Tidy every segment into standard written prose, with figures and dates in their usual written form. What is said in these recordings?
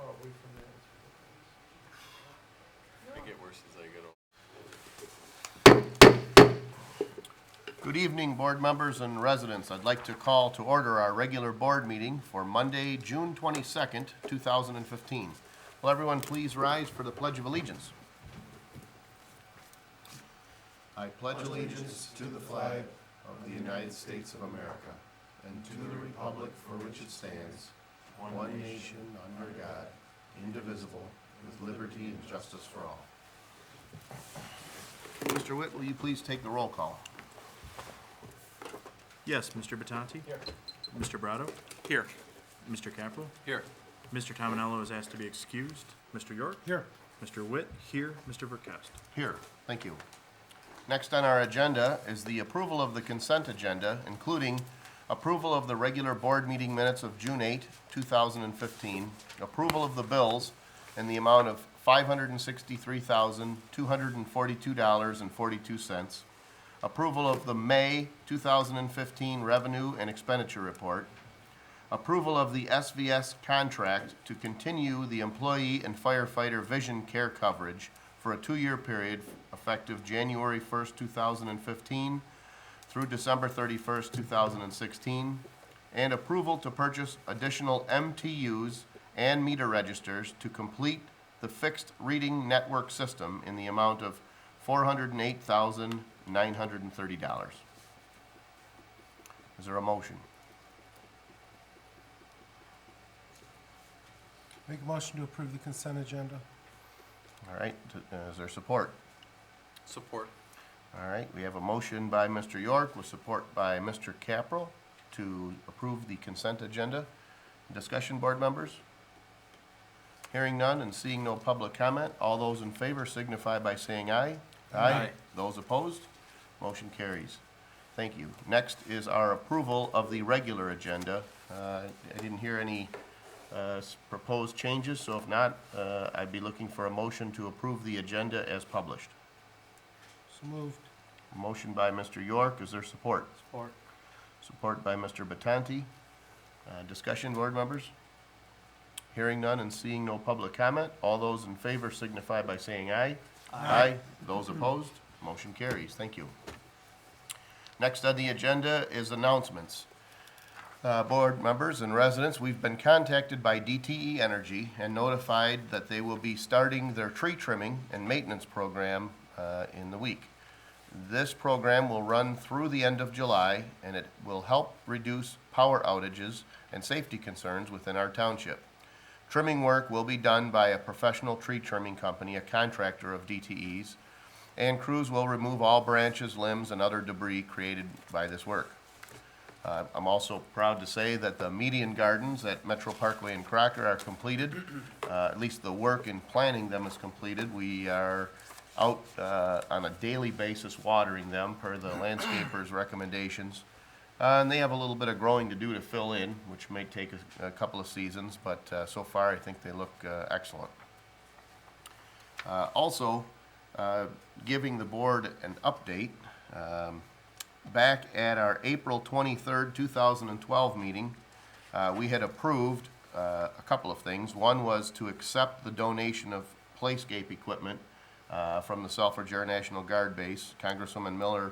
far away from that. They get worse as I get older. Good evening, board members and residents. I'd like to call to order our regular board meeting for Monday, June 22nd, 2015. Will everyone please rise for the Pledge of Allegiance? I pledge allegiance to the flag of the United States of America and to the republic for which it stands, one nation under God, indivisible, with liberty and justice for all. Mr. Witt, will you please take the roll call? Yes, Mr. Battanti? Here. Mr. Brado? Here. Mr. Capro? Here. Mr. Tominello is asked to be excused. Mr. York? Here. Mr. Witt? Here. Mr. Verkest? Here, thank you. Next on our agenda is the approval of the consent agenda, including approval of the regular board meeting minutes of June 8, 2015, approval of the bills in the amount of $563,242.42, approval of the May 2015 revenue and expenditure report, approval of the SVS contract to continue the employee and firefighter vision care coverage for a 2-year period effective January 1st, 2015 through December 31st, 2016, and approval to purchase additional MTUs and meter registers to complete the fixed reading network system in the amount of $408,930. Is there a motion? Make a motion to approve the consent agenda. All right, is there support? Support. All right, we have a motion by Mr. York with support by Mr. Capro to approve the consent agenda. Discussion, board members? Hearing none and seeing no public comment, all those in favor signify by saying aye. Aye. Those opposed? Motion carries. Thank you. Next is our approval of the regular agenda. I didn't hear any proposed changes, so if not, I'd be looking for a motion to approve the agenda as published. So moved. Motion by Mr. York, is there support? Support. Support by Mr. Battanti. Discussion, board members? Hearing none and seeing no public comment, all those in favor signify by saying aye. Aye. Those opposed? Motion carries. Thank you. Next on the agenda is announcements. Board members and residents, we've been contacted by DTE Energy and notified that they will be starting their tree trimming and maintenance program in the week. This program will run through the end of July, and it will help reduce power outages and safety concerns within our township. Trimming work will be done by a professional tree trimming company, a contractor of DTE's, and crews will remove all branches, limbs, and other debris created by this work. I'm also proud to say that the median gardens at Metro Parkway and Crocker are completed. At least the work in planting them is completed. We are out on a daily basis watering them per the landscaper's recommendations. And they have a little bit of growing to do to fill in, which may take a couple of seasons, but so far I think they look excellent. Also, giving the board an update, back at our April 23rd, 2012 meeting, we had approved a couple of things. One was to accept the donation of playscape equipment from the Selfridge Air National Guard Base. Congresswoman Miller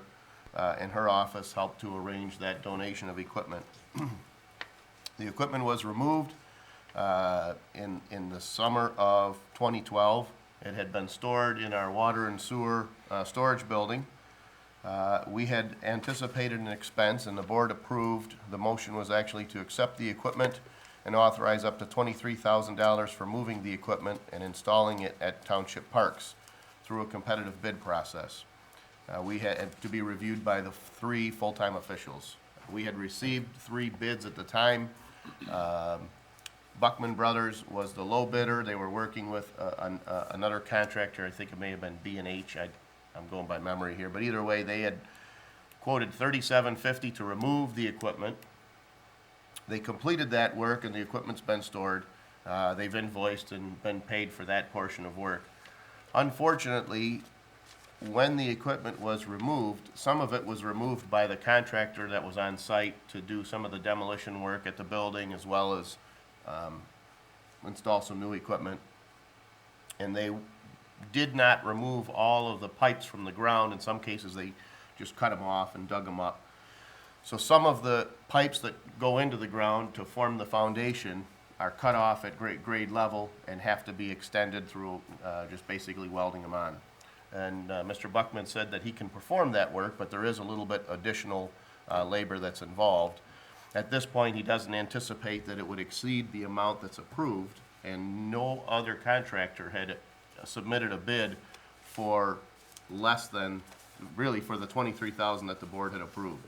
and her office helped to arrange that donation of equipment. The equipment was removed in the summer of 2012. It had been stored in our water and sewer storage building. We had anticipated an expense, and the board approved. The motion was actually to accept the equipment and authorize up to $23,000 for moving the equipment and installing it at township parks through a competitive bid process. We had to be reviewed by the 3 full-time officials. We had received 3 bids at the time. Buckman Brothers was the low bidder. They were working with another contractor. I think it may have been B&H. I'm going by memory here, but either way, they had quoted $37.50 to remove the equipment. They completed that work, and the equipment's been stored. They've invoiced and been paid for that portion of work. Unfortunately, when the equipment was removed, some of it was removed by the contractor that was on site to do some of the demolition work at the building, as well as install some new equipment. And they did not remove all of the pipes from the ground. In some cases, they just cut them off and dug them up. So some of the pipes that go into the ground to form the foundation are cut off at grade level and have to be extended through just basically welding them on. And Mr. Buckman said that he can perform that work, but there is a little bit additional labor that's involved. At this point, he doesn't anticipate that it would exceed the amount that's approved, and no other contractor had submitted a bid for less than, really for the $23,000 that the board had approved.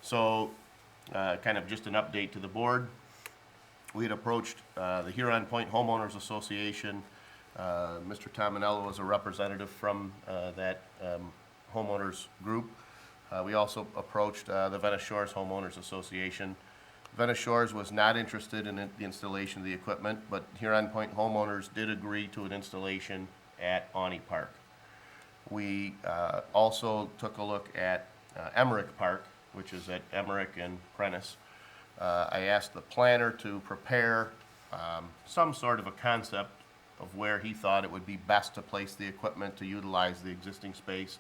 So, kind of just an update to the board. We had approached the Huron Point Homeowners Association. Mr. Tominello was a representative from that homeowners group. We also approached the Venice Shores Homeowners Association. Venice Shores was not interested in the installation of the equipment, but Huron Point homeowners did agree to an installation at Awney Park. We also took a look at Emmerich Park, which is at Emmerich and Prentice. I asked the planner to prepare some sort of a concept of where he thought it would be best to place the equipment to utilize the existing space.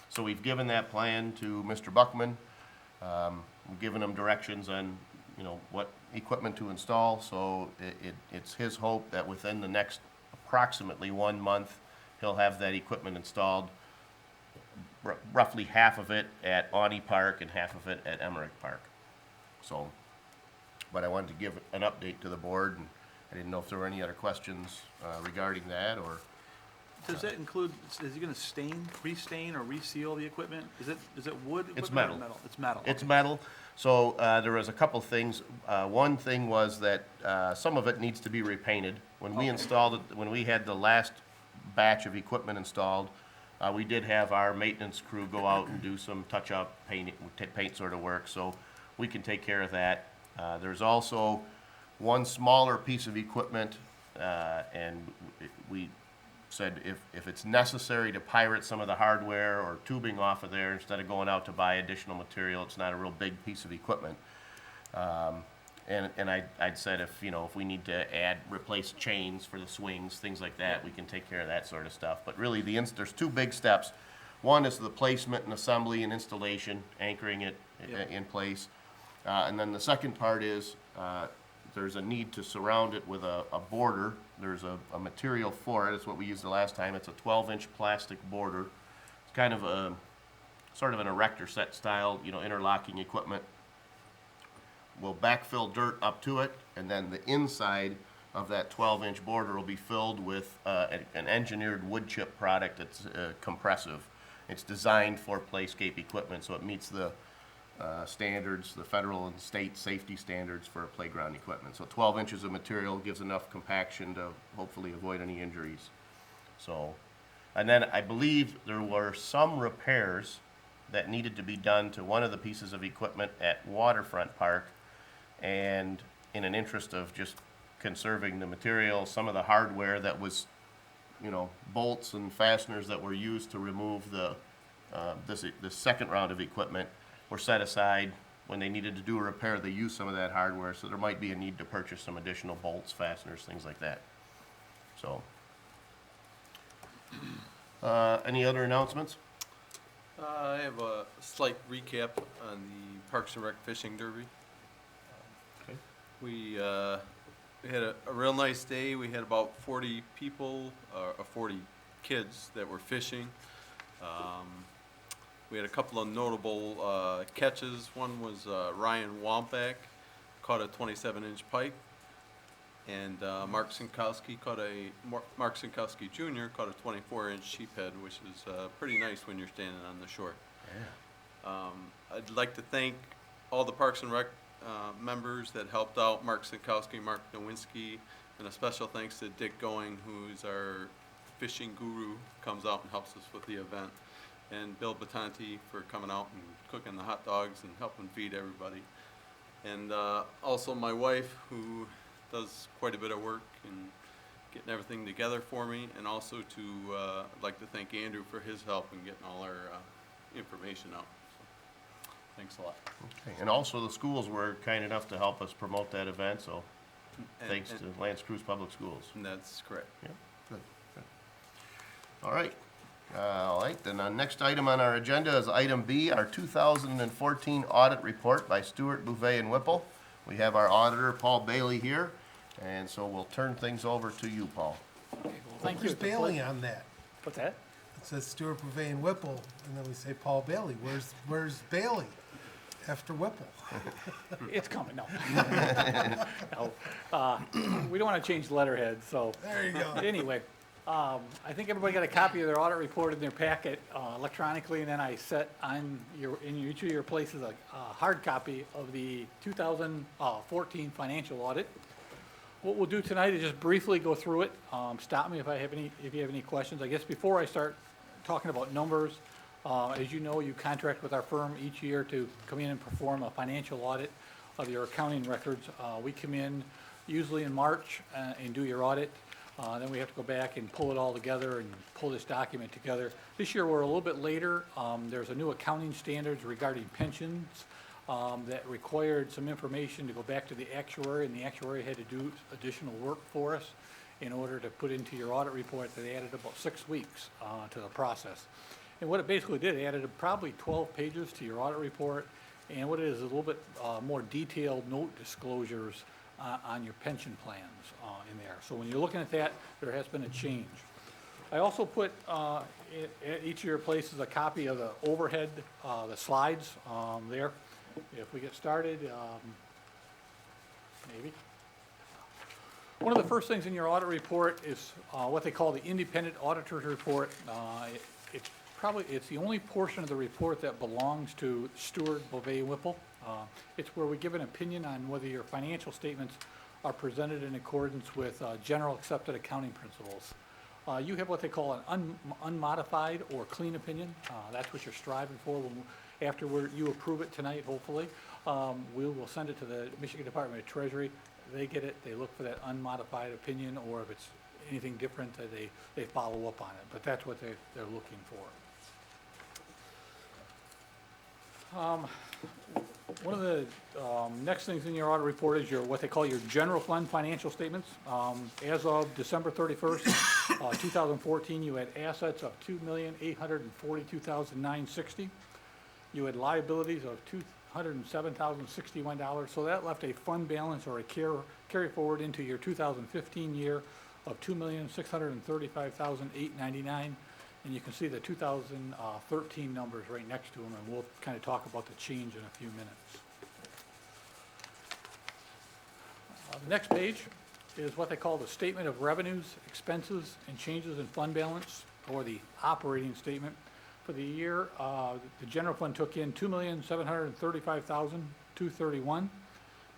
So we've given that plan to Mr. Buckman. We've given him directions on, you know, what equipment to install. So it's his hope that within the next approximately 1 month, he'll have that equipment installed. Roughly half of it at Awney Park and half of it at Emmerich Park. So, but I wanted to give an update to the board, and I didn't know if there were any other questions regarding that, or Does that include, is he gonna restain or reseal the equipment? Is it wood? It's equipment or metal. It's metal. It's okay. metal. So there was a couple things. One thing was that some of it needs to be repainted. When we Okay. installed it, when we had the last batch of equipment installed, we did have our maintenance crew go out and do some touch-up paint sort of work, so we can take care of that. There's also one smaller piece of equipment, and we said if it's necessary to pirate some of the hardware or tubing off of there instead of going out to buy additional material, it's not a real big piece of equipment. And I'd said if we need to replace chains for the swings, things like that, we can take care of that sort of stuff. But really, there's two big steps. One is the placement and assembly and installation, anchoring it in place. And then the second part is there's a need to surround it with a border. There's a material for it. It's what we used the last time. It's a 12-inch plastic border. It's kind of a sort of an erector set style, interlocking equipment. We'll backfill dirt up to it, and then the inside of that 12-inch border will be filled with an engineered wood chip product that's compressive. It's designed for playscape equipment, so it meets the standards, the federal and state safety standards for playground equipment. So 12 inches of material gives enough compaction to hopefully avoid any injuries. So, and then I believe there were some repairs that needed to be done to one of the pieces of equipment at Waterfront Park. And in an interest of just conserving the material, some of the hardware that was, bolts and fasteners that were used to remove this second round of equipment were set aside. When they needed to do a repair, they used some of that hardware, so there might be a need to purchase some additional bolts, fasteners, things like that. So, any other announcements? I have a slight recap on the Parks and Rec Fishing Derby. Okay. We had a real nice day. We had about 40 people, 40 kids that were fishing. We had a couple of notable catches. One was Ryan Wambach caught a 27-inch pike, and Mark Sinkowski Jr. caught a 24-inch sheephead, which is pretty nice when you're standing on the shore. Yeah. I'd like to thank all the Parks and Rec members that helped out, Mark Sinkowski, Mark Nowinski, and a special thanks to Dick Going, who's our fishing guru, comes out and helps us with the event, and Bill Batanti for coming out and cooking the hot dogs and helping feed everybody. And also my wife, who does quite a bit of work in getting everything together for me, and also I'd like to thank Andrew for his help in getting all our information out. So, thanks a lot. Okay. And also the schools were kind enough to help us promote that event, so thanks to Lance Cruz Public Schools. And that's correct. Yeah, good, good. All right, then the next item on our agenda is item B, our 2014 audit report by Stewart, Bouvet, and Whipple. We have our auditor, Paul Bailey, here, and so we'll turn things over to you, Paul. Okay, well, thank you. Where's Bailey on that? What's that? It says Stuart Bouvet and Whipple, and then we say Paul Bailey. Where's Bailey after Whipple? It's coming, no. No, we don't want to change the letterhead, so, There you go. anyway, I think everybody got a copy of their audit report in their packet electronically, and then I set on in each of your places a hard copy of the 2014 financial audit. What we'll do tonight is just briefly go through it. Stop me if you have any questions. I guess before I start talking about numbers, as you know, you contract with our firm each year to come in and perform a financial audit of your accounting records. We come in usually in March and do your audit. Then we have to go back and pull it all together and pull this document together. This year, we're a little bit later. There's a new accounting standards regarding pensions that required some information to go back to the actuary, and the actuary had to do additional work for us in order to put into your audit report. That added about 6 weeks to the process. And what it basically did, it added probably 12 pages to your audit report, and what it is a little bit more detailed note disclosures on your pension plans in there. So when you're looking at that, there has been a change. I also put at each of your places a copy of the overhead, the slides there. If we get started, maybe. One of the first things in your audit report is what they call the independent auditor's report. It's the only portion of the report that belongs to Stewart, Bouvet, and Whipple. It's where we give an opinion on whether your financial statements are presented in accordance with general accepted accounting principles. You have what they call an unmodified or clean opinion. That's what you're striving for. After you approve it tonight, hopefully, we will send it to the Michigan Department of Treasury. They get it, they look for that unmodified opinion, or if it's anything different, they follow up on it. But that's what they're looking for. One of the next things in your audit report is what they call your general fund financial statements. As of December 31st, 2014, you had assets of $2,842,960. You had liabilities of $207,061. So that left a fund balance or a carry forward into your 2015 year of $2,635,899. And you can see the 2013 numbers right next to them, and we'll kind of talk about the change in a few minutes. The next page is what they call the statement of revenues, expenses, and changes in fund balance, or the operating statement. For the year, the general fund took in $2,735,231.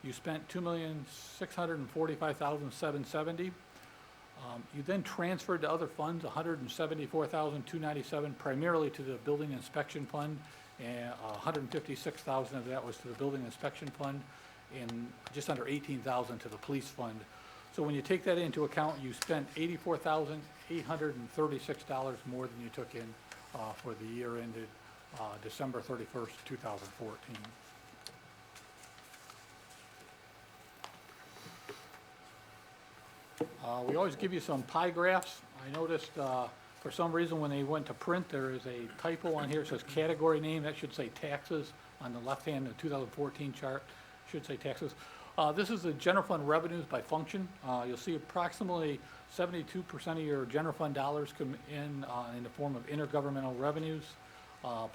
You spent $2,645,770. You then transferred to other funds $174,297, primarily to the building inspection fund, and $156,000 of that was to the building inspection fund, and just under $18,000 to the police fund. So when you take that into account, you spent $84,836 more than you took in for the year ended December 31st, 2014. We always give you some pie graphs. I noticed for some reason when they went to print, there is a typo on here. It says category name. That should say taxes on the left hand. The 2014 chart should say taxes. This is the general fund revenues by function. You'll see approximately 72% of your general fund dollars come in the form of intergovernmental revenues.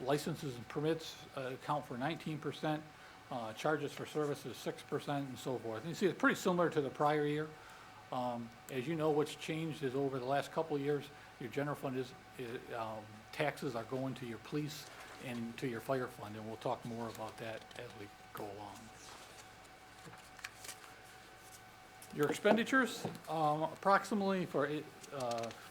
Licenses and permits account for 19%. Charges for services 6%, and so forth. And you see it's pretty similar to the prior year. As you know, what's changed is over the last couple of years, your general fund taxes are going to your police and to your fire fund, and we'll talk more about that as we go along. Your expenditures, approximately for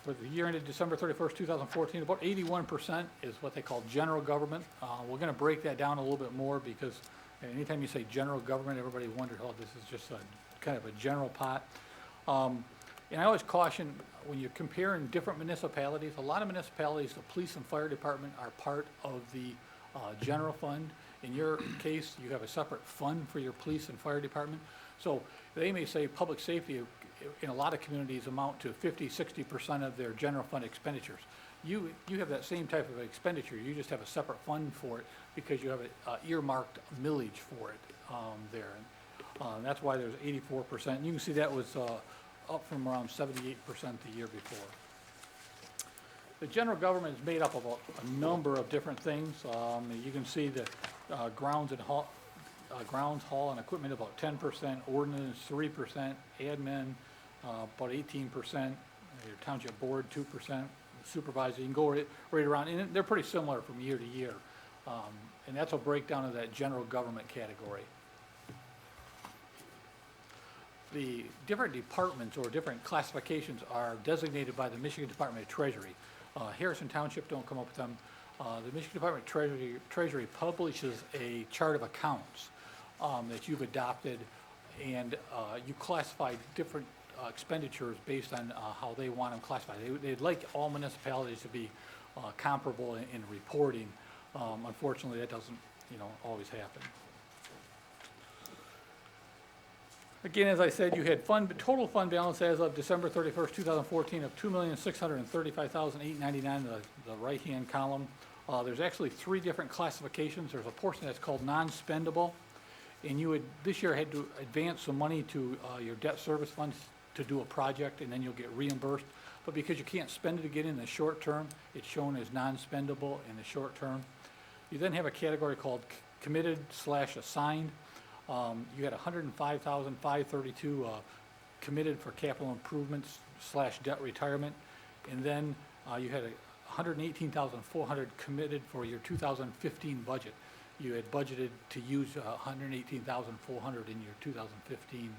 the year ended December 31st, 2014, about 81% is what they call general government. We're going to break that down a little bit more because anytime you say general government, everybody wonders, oh, this is just kind of a general pot. And I always caution, when you're comparing different municipalities, a lot of municipalities, the police and fire department are part of the general fund. In your case, you have a separate fund for your police and fire department. So they may say public safety in a lot of communities amount to 50-60% of their general fund expenditures. You have that same type of expenditure, you just have a separate fund for it because you have a earmarked millage for it there. And that's why there's 84%. And you can see that was up from around 78% the year before. The general government is made up of a number of different things. You can see the grounds, hall and equipment about 10%, ordinance 3%, admin about 18%, your township board 2%, supervisor, you can go right around, and they're pretty similar from year to year. And that's a breakdown of that general government category. The different departments or different classifications are designated by the Michigan Department of Treasury. Harrison Township don't come up with them. The Michigan Department of Treasury publishes a chart of accounts that you've adopted, and you classify different expenditures based on how they want them classified. They'd like all municipalities to be comparable in reporting. Unfortunately, that doesn't, always happen. Again, as I said, you had total fund balance as of December 31st, 2014 of $2,635,899, the right-hand column. There's actually 3 different classifications. There's a portion that's called non-spendable, and you would this year had to advance some money to your debt service funds to do a project, and then you'll get reimbursed. But because you can't spend it again in the short term, it's shown as non-spendable in the short term. You then have a category called committed/assigned. You had $105,532 committed for capital improvements/debt retirement, and then you had $118,400 committed for your 2015 budget. You had budgeted to use $118,400 in your 2015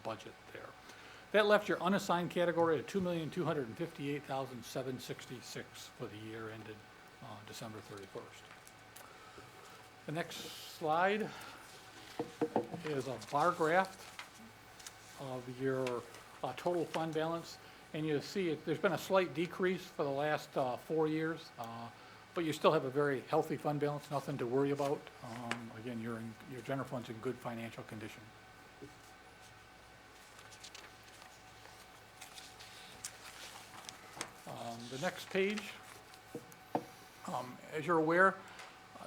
budget there. That left your unassigned category at $2,258,766 for the year ended December 31st. The next slide is a bar graph of your total fund balance. And you see there's been a slight decrease for the last 4 years, but you still have a very healthy fund balance, nothing to worry about. Again, your general fund's in good financial condition. The next page, as you're aware,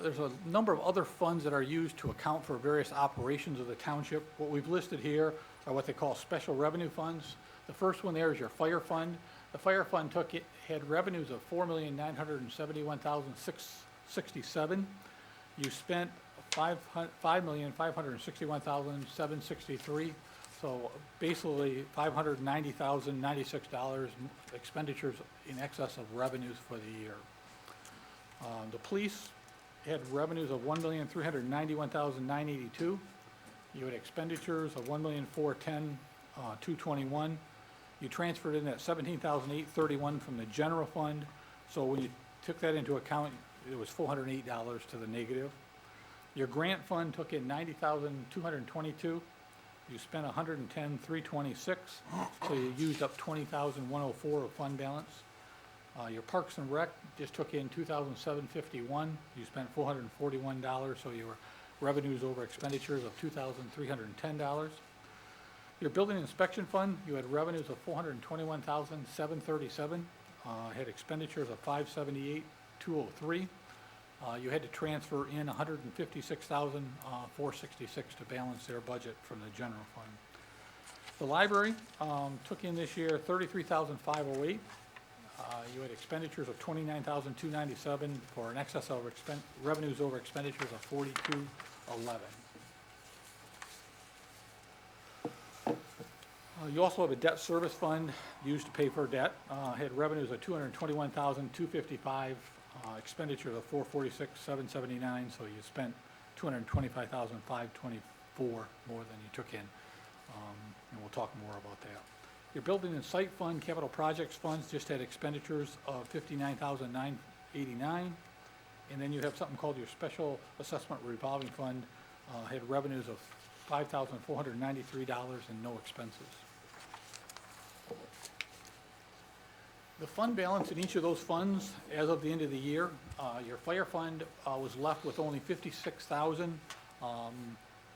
there's a number of other funds that are used to account for various operations of the township. What we've listed here are what they call special revenue funds. The first one there is your fire fund. The fire fund had revenues of $4,971,667. You spent $5,561,763. So basically $590,096 expenditures in excess of revenues for the year. The police had revenues of $1,391,982. You had expenditures of $1,410,221. You transferred in that $17,831 from the general fund. So when you took that into account, it was $408 to the negative. Your grant fund took in $90,222. You spent $110,326. So you used up $20,104 of fund balance. Your Parks and Rec just took in $2,751. You spent $441, so your revenues over expenditures of $2,310. Your Building Inspection Fund, you had revenues of $421,737. Had expenditures of $578,203. You had to transfer in $156,466 to balance their budget from the general fund. The library took in this year $33,508. You had expenditures of $29,297 for an excess of revenues over expenditures of $42,11. You also have a debt service fund used to pay for debt. Had revenues of $221,255, expenditures of $446,779. So you spent $225,524 more than you took in, and we'll talk more about that. Your building and site fund, capital projects funds just had expenditures of $59,989. And then you have something called your special assessment revolving fund, had revenues of $5,493 and no expenses. The fund balance in each of those funds as of the end of the year, your fire fund was left with only $56,000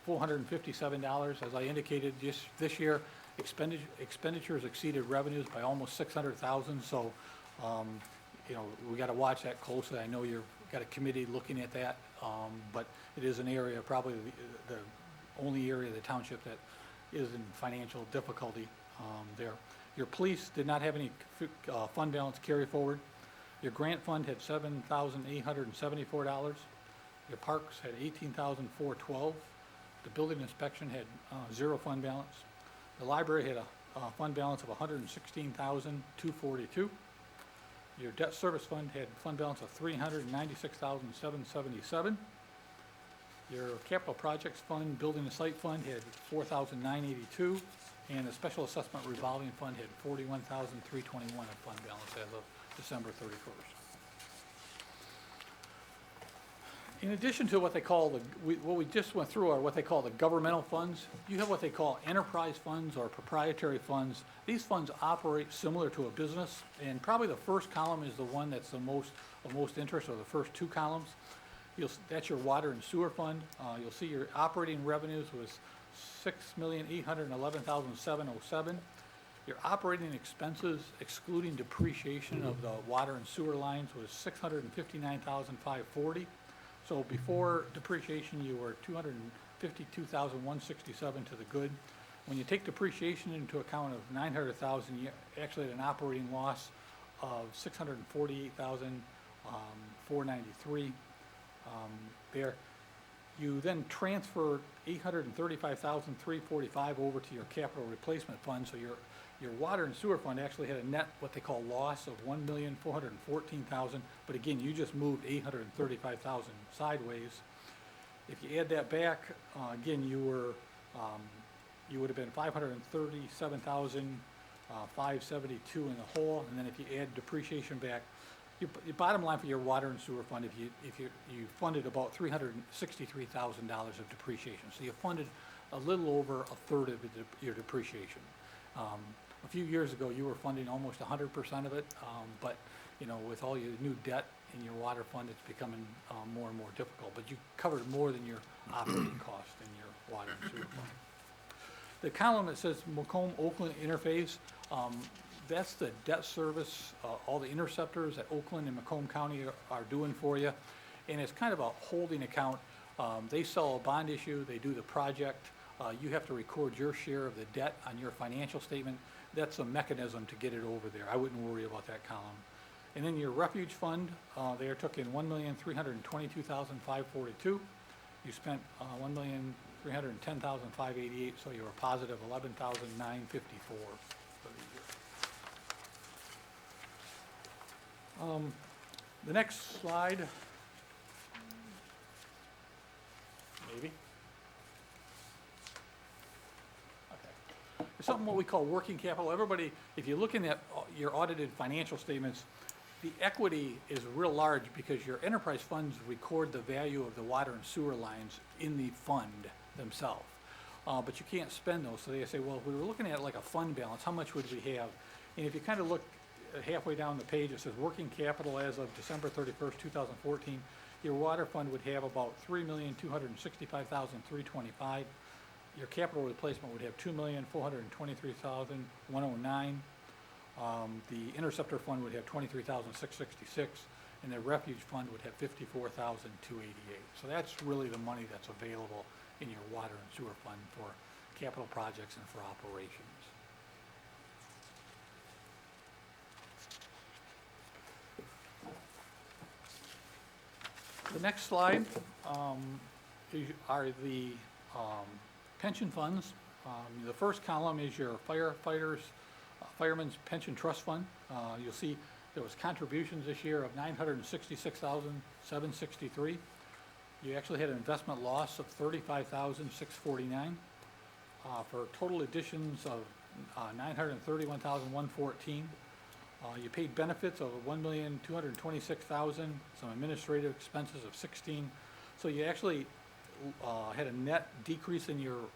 $457. As I indicated, just this year, expenditures exceeded revenues by almost 600,000. So, you know, we got to watch that closely. I know you've got a committee looking at that, but it is an area, probably the only area of the township that is in financial difficulty there. Your police did not have any fund balance carry forward. Your grant fund had $7,874. Your parks had $18,412. The building inspection had 0 fund balance. The library had a fund balance of $116,242. Your debt service fund had fund balance of $396,777. Your capital projects fund, building and site fund had $4,982, and the special assessment revolving fund had $41,321 of fund balance as of December 31st. In addition to what they call what we just went through are what they call the governmental funds. You have what they call enterprise funds or proprietary funds. These funds operate similar to a business, and probably the first column is the one that's of most interest, or the first 2 columns. That's your water and sewer fund. You'll see your operating revenues was $6,811,707. Your operating expenses, excluding depreciation of the water and sewer lines, was $659,540. So before depreciation, you were $252,167 to the good. When you take depreciation into account of $900,000, you actually had an operating loss of $648,493 there. You then transfer $835,345 over to your capital replacement fund. So your water and sewer fund actually had a net, what they call loss, of $1,414,000. But again, you just moved $835,000 sideways. If you add that back, again, you would have been $537,572 in the hole. And then if you add depreciation back, your bottom line for your water and sewer fund, if you funded about $363,000 of depreciation. So you funded a little over a third of your depreciation. A few years ago, you were funding almost 100% of it, but you know, with all your new debt in your water fund, it's becoming more and more difficult. But you covered more than your operating cost in your water and sewer fund. The column that says Macomb-Oakland interface, that's the debt service, all the interceptors that Oakland and Macomb County are doing for you. And it's kind of a holding account. They sell a bond issue, they do the project. You have to record your share of the debt on your financial statement. That's a mechanism to get it over there. I wouldn't worry about that column. And then your refuge fund, they took in $1,322,542. You spent $1,310,588, so you were positive $11,954 for the year. The next slide, maybe. It's something what we call working capital. Everybody, if you're looking at your audited financial statements, the equity is real large because your enterprise funds record the value of the water and sewer lines in the fund themselves. But you can't spend those. So they say, well, if we were looking at like a fund balance, how much would we have? And if you kind of look halfway down the page, it says working capital as of December 31st, 2014, your water fund would have about $3,265,325. Your capital replacement would have $2,423,109. The interceptor fund would have $23,666, and the refuge fund would have $54,288. So that's really the money that's available in your water and sewer fund for capital projects and for operations. The next slide are the pension funds. The first column is your Fireman's Pension Trust Fund. You'll see there was contributions this year of $966,763. You actually had an investment loss of $35,649 for total additions of $931,114. You paid benefits of $1,226,000, some administrative expenses of $16. So you actually had a net decrease in your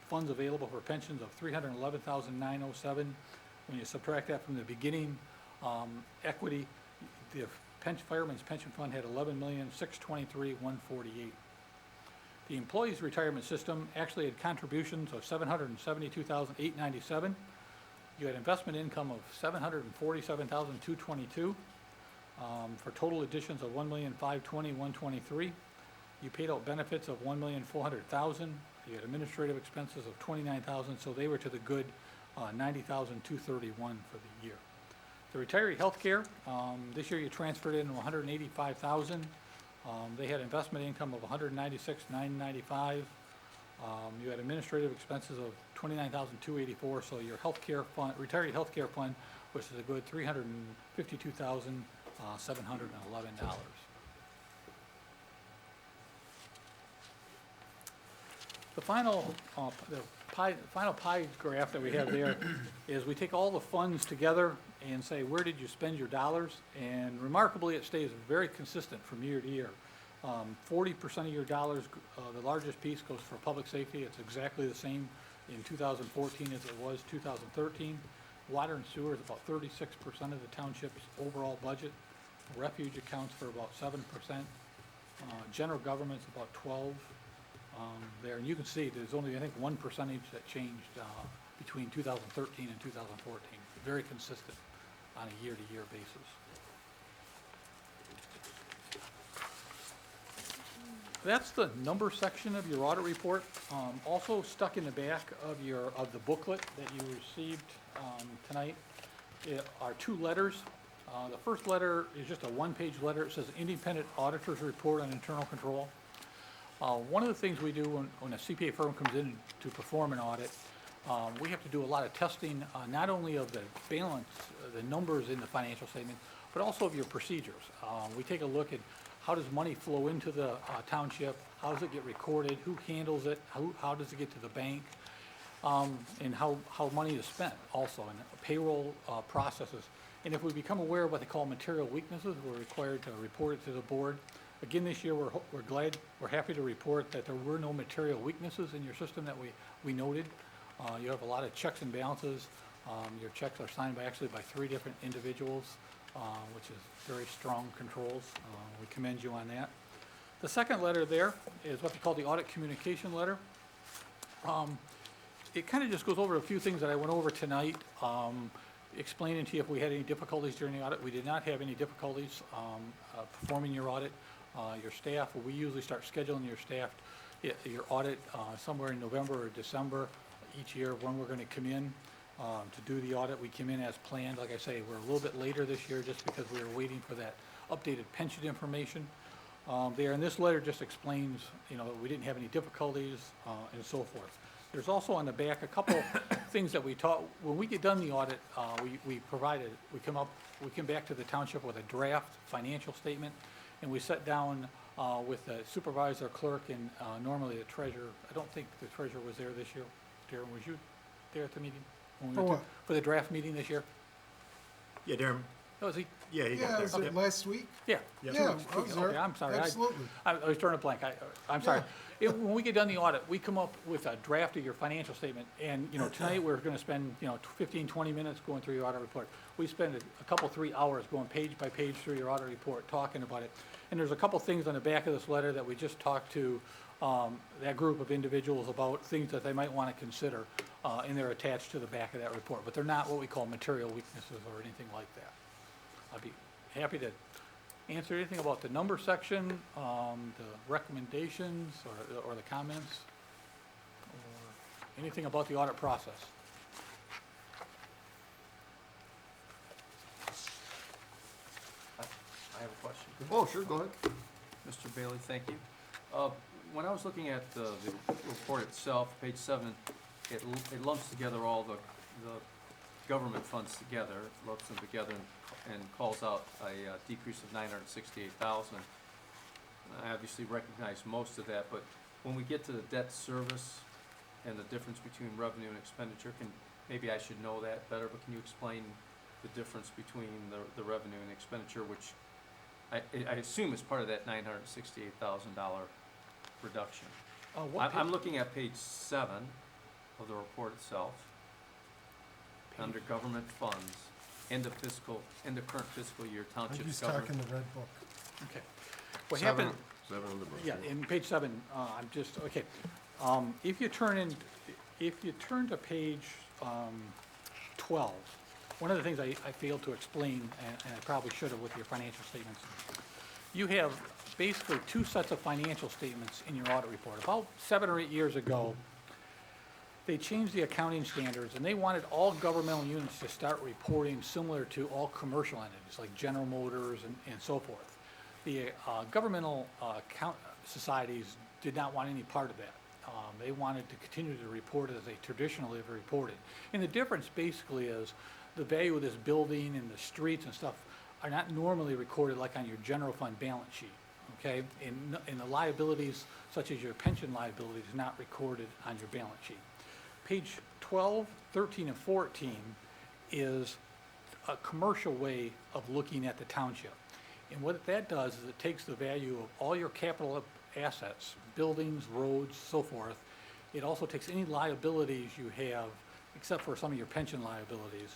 funds available for pensions of $311,907. When you subtract that from the beginning equity, the Fireman's Pension Fund had $11,623,148. The employees' retirement system actually had contributions of $772,897. You had investment income of $747,222, for total additions of $1,520,123. You paid out benefits of $1,400,000. You had administrative expenses of $29,000, so they were to the good, $90,231 for the year. The retiree healthcare, this year you transferred in $185,000. They had investment income of $196,995. You had administrative expenses of $29,284, so your healthcare fund, retiree healthcare fund, which is a good $352,711. The final pie graph that we have there is we take all the funds together and say, where did you spend your dollars? And remarkably, it stays very consistent from year to year. 40% of your dollars, the largest piece goes for public safety. It's exactly the same in 2014 as it was 2013. Water and sewer is about 36% of the township's overall budget. Refuge accounts for about 7%. General government's about 12%. There, and you can see there's only, I think, 1% that changed between 2013 and 2014. Very consistent on a year-to-year basis. That's the number section of your audit report. Also stuck in the back of the booklet that you received tonight are two letters. The first letter is just a one-page letter. It says Independent Auditor's Report on Internal Control. One of the things we do when a CPA firm comes in to perform an audit, we have to do a lot of testing, not only of the balance, the numbers in the financial statement, but also of your procedures. We take a look at how does money flow into the township, how does it get recorded, who handles it, how does it get to the bank, and how money is spent also, and payroll processes. And if we become aware of what they call material weaknesses, we're required to report it to the board. Again, this year, we're happy to report that there were no material weaknesses in your system that we noted. You have a lot of checks and balances. Your checks are signed by 3 different individuals, which is very strong controls. We commend you on that. The second letter there is what they call the audit communication letter. It kind of just goes over a few things that I went over tonight, explaining to you if we had any difficulties during the audit. We did not have any difficulties performing your audit. Your staff, we usually start scheduling your staff, your audit somewhere in November or December each year when we're going to come in to do the audit. We come in as planned. Like I say, we're a little bit later this year just because we were waiting for that updated pension information there. And this letter just explains, that we didn't have any difficulties and so forth. There's also on the back a couple things that we taught. When we get done the audit, we come back to the township with a draft financial statement. And we sat down with the supervisor, clerk, and normally the treasurer. I don't think the treasurer was there this year. Darren, was you there at the meeting? For the draft meeting this year? Yeah, Darren, Oh, was he? yeah, he Yeah, got was there. it last week? Yeah. Yep. Yeah, I Two was weeks ago. there. Okay, I'm sorry. Absolutely. I was drawing a blank. I'm sorry. When we get done the audit, we come up with a draft of your financial statement. And, tonight we're going to spend, 15, 20 minutes going through your audit report. We spend a couple, 3 hours going page by page through your audit report, talking about it. And there's a couple things on the back of this letter that we just talked to that group of individuals about, things that they might want to consider, and they're attached to the back of that report. But they're not what we call material weaknesses or anything like that. I'd be happy to answer anything about the number section, the recommendations, or the comments, or anything about the audit process. I have a question. Oh, sure, go ahead. Mr. Bailey, thank you. When I was looking at the report itself, page 7, it lumps together all the government funds together, lumps them together and calls out a decrease of $968,000. I obviously recognize most of that, but when we get to the debt service and the difference between revenue and expenditure, maybe I should know that better, but can you explain the difference between the revenue and expenditure, which I assume is part of that $968,000 reduction? I'm looking at page 7 of the report itself, under government funds, end of current fiscal year I think township he's government. talking the red book. Okay. What Seven. happened, 7 in the book. Yeah, in page 7, I'm just, okay. If you turn to page 12, one of the things I failed to explain, and I probably should have with your financial statements, you have basically two sets of financial statements in your audit report. About 7 or 8 years ago, they changed the accounting standards, and they wanted all governmental units to start reporting similar to all commercial entities, like General Motors and so forth. The governmental societies did not want any part of that. They wanted to continue to report as they traditionally have reported. And the difference basically is the value of this building and the streets and stuff are not normally recorded like on your general fund balance sheet, okay? And the liabilities, such as your pension liability, is not recorded on your balance sheet. Page 12, 13, and 14 is a commercial way of looking at the township. And what that does is it takes the value of all your capital assets, buildings, roads, so forth. It also takes any liabilities you have, except for some of your pension liabilities.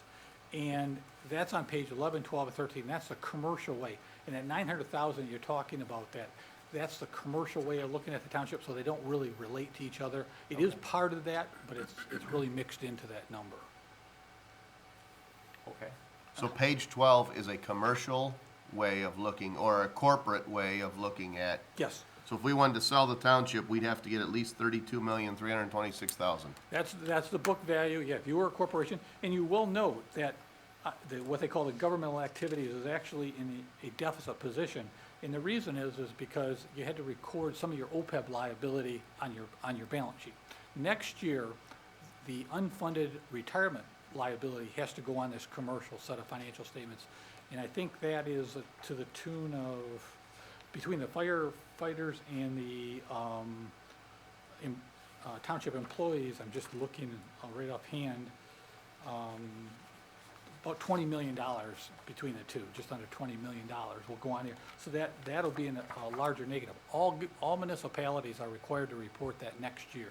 And that's on page 11, 12, and 13. That's the commercial way. And at 900,000, you're talking about that's the commercial way of looking at the township, so they don't really relate to each other. It is part of that, but it's really mixed into that number. Okay. So page 12 is a commercial way of looking, or a corporate way of looking at. Yes, So if we wanted to sell the township, we'd have to get at least 32,326,000. that's the book value, yeah, if you were a corporation. And you will note that what they call the governmental activities is actually in a deficit position. And the reason is because you had to record some of your OPEB liability on your balance sheet. Next year, the unfunded retirement liability has to go on this commercial set of financial statements. And I think that is to the tune of, between the firefighters and the township employees, I'm just looking right offhand, about $20 million between the two, just under $20 million will go on here. So that'll be a larger negative. All municipalities are required to report that next year.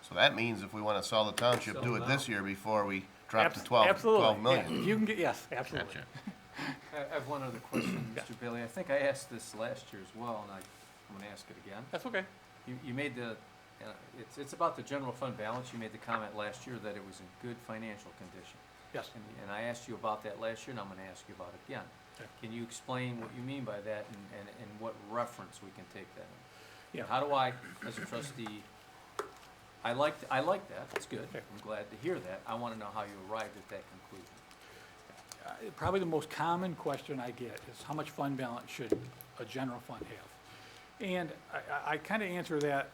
So that means if we want to sell the township, Sell do it it this now. year before we drop to Absolutely, 12 yeah. million. If you can get, yes, absolutely. Gotcha. I have one other question, Mr. Bailey. I think I asked this last year as well, and I'm gonna ask it again. That's okay. You made it's about the general fund balance. You made the comment last year that it was in good financial condition. Yes. And I asked you about that last year, and I'm gonna ask you about it again. Okay. Can you explain what you mean by that and what reference we can take that in? Yeah. How do I, as a trustee, I like that, that's good. Okay. I'm glad to hear that. I wanna know how you arrived at that conclusion. Probably the most common question I get is how much fund balance should a general fund have? And I kind of answer that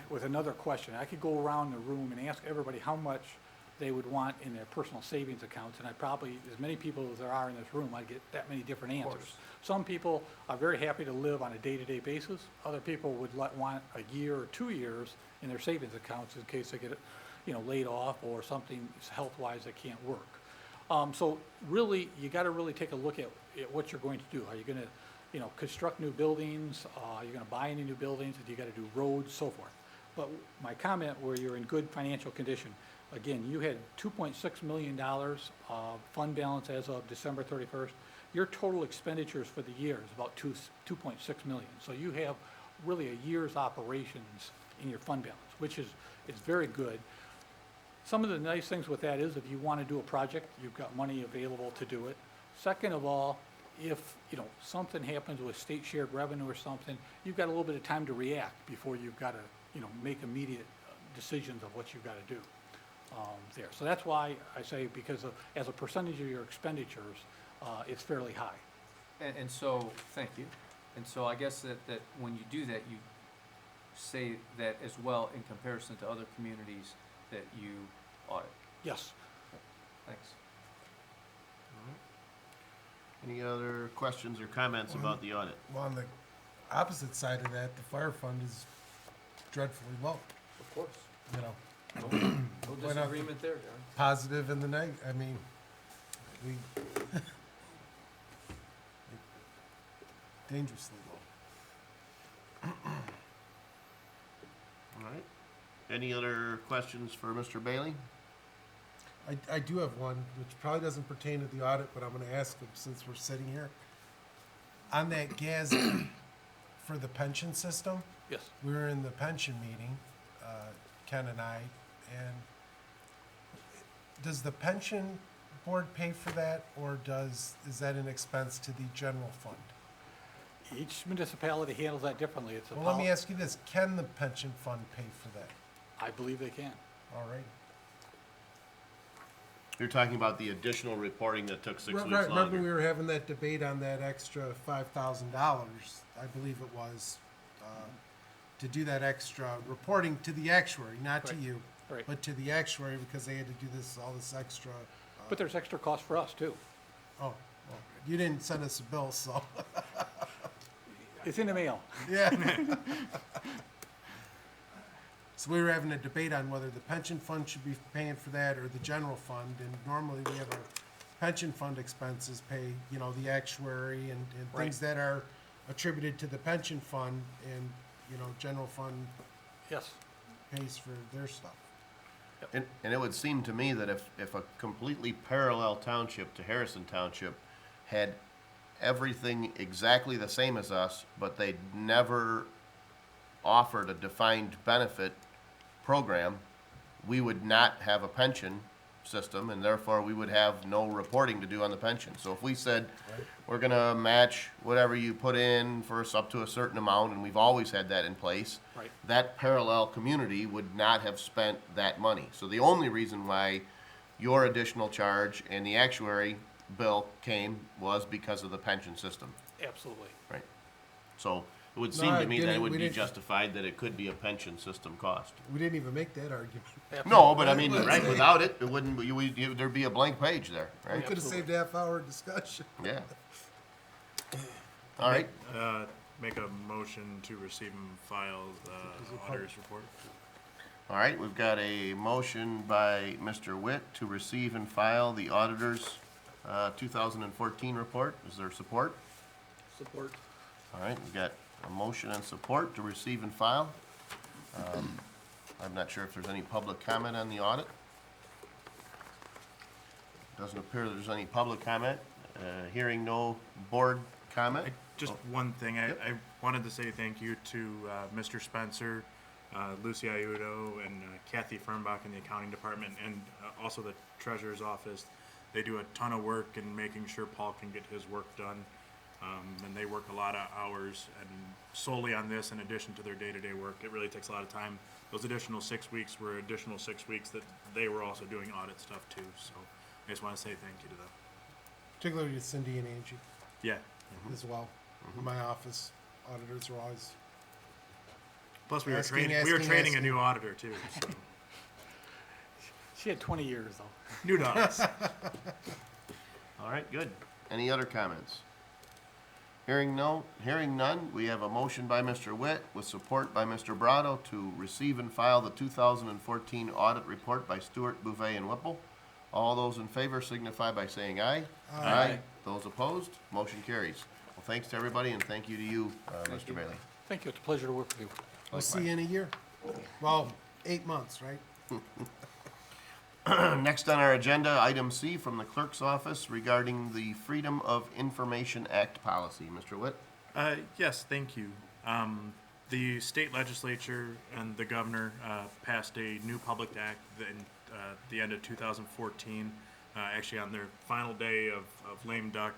with another question. I could go around the room and ask everybody how much they would want in their personal savings accounts, and I probably, as many people as there are in this room, I'd get that many different answers. course. Some people are very happy to live on a day-to-day basis. Other people would want a year or 2 years in their savings accounts in case they get, laid off or something health-wise that can't work. So really, you got to really take a look at what you're going to do. Are you going to, construct new buildings? Are you going to buy any new buildings? Do you got to do roads, so forth? But my comment where you're in good financial condition, again, you had $2.6 million fund balance as of December 31st. Your total expenditures for the year is about $2.6 million. So you have really a year's operations in your fund balance, which is very good. Some of the nice things with that is if you want to do a project, you've got money available to do it. Second of all, if, something happens with state shared revenue or something, you've got a little bit of time to react before you've got to, make immediate decisions of what you've got to do there. So that's why I say, because as a percentage of your expenditures, it's fairly high. And so, thank you. And so I guess that when you do that, you say that as well in comparison to other communities that you audit. Yes. Thanks. Any other questions or comments about the audit? Well, on the opposite side of that, the fire fund is dreadfully low, Of course. No No Why not? disagreement there, John. positive in the night. I mean, we dangerously low. All right. Any other questions for Mr. Bailey? I do have one, which probably doesn't pertain to the audit, but I'm gonna ask him since we're sitting here. On that gas for the pension system, Yes. we were in the pension meeting, Ken and I, and does the pension board pay for that, or is that an expense to the general fund? Each municipality handles that differently. It's a Well, let me ask you this, can the pension fund pay for that? I believe they can. All right. You're talking about the additional reporting that took 6 weeks Right, remember we longer. were having that debate on that extra $5,000, I believe it was, to do that extra reporting to the actuary, not to Right. you, Right. but to the actuary, because they had to do all this extra. But there's extra cost for us too. Oh, well, you didn't send us a bill, so, It's in the mail. yeah. So we were having a debate on whether the pension fund should be paying for that or the general fund, and normally we have our pension fund expenses pay, the actuary and things that are attributed to the pension fund, and, general fund Yes. pays for their stuff. And it would seem to me that if a completely parallel township to Harrison Township had everything exactly the same as us, but they'd never offered a defined benefit program, we would not have a pension system, and therefore we would have no reporting to do on the pension. So if we said, we're gonna match whatever you put in for us up to a certain amount, and we've always had that in place, Right. that parallel community would not have spent that money. So the only reason why your additional charge and the actuary bill came was because of the pension system, Absolutely. right? So it would No, seem I to me that didn't- it would we be didn't- justified that it could be a pension system cost. We didn't even make that argument. No, but I mean, right, without it, it wouldn't, there'd be a blank page there, We right? could have saved a half-hour discussion. Yeah. All right, Make a motion to receive and file the auditor's report. all right, we've got a motion by Mr. Witt to receive and file the auditor's 2014 report. Is there support? Support. All right, we've got a motion and support to receive and file. I'm not sure if there's any public comment on the audit. Doesn't appear there's any public comment. Hearing no board comment. Just one thing, I wanted to say thank you to Mr. Spencer, Lucy Iudo, and Kathy Fernbach in the accounting department, and also the treasurer's office. They do a ton of work in making sure Paul can get his work done. And they work a lot of hours, and solely on this in addition to their day-to-day work. It really takes a lot of time. Those additional 6 weeks were additional 6 weeks that they were also doing audit stuff too. So I just want to say thank you to them. Particularly to Cindy and Angie Yeah. as well. In my office, auditors are always, Plus, we were Asking, training a asking. new auditor too. So. She had 20 years though. New to us. All right, good. Any other comments? Hearing none, we have a motion by Mr. Witt with support by Mr. Brado to receive and file the 2014 audit report by Stewart, Bouvet, and Whipple. All those in favor signify by saying aye. Aye. Those opposed, motion carries. Well, thanks to everybody, and thank you to you, Mr. Bailey. Thank you. It's a pleasure to work with you. we'll see you in a year. Well, 8 months, right? Next on our agenda, item C from the clerk's office regarding the Freedom of Information Act policy. Mr. Witt? Yes, thank you. The state legislature and the governor passed a new public act in the end of 2014, actually on their final day of lame duck,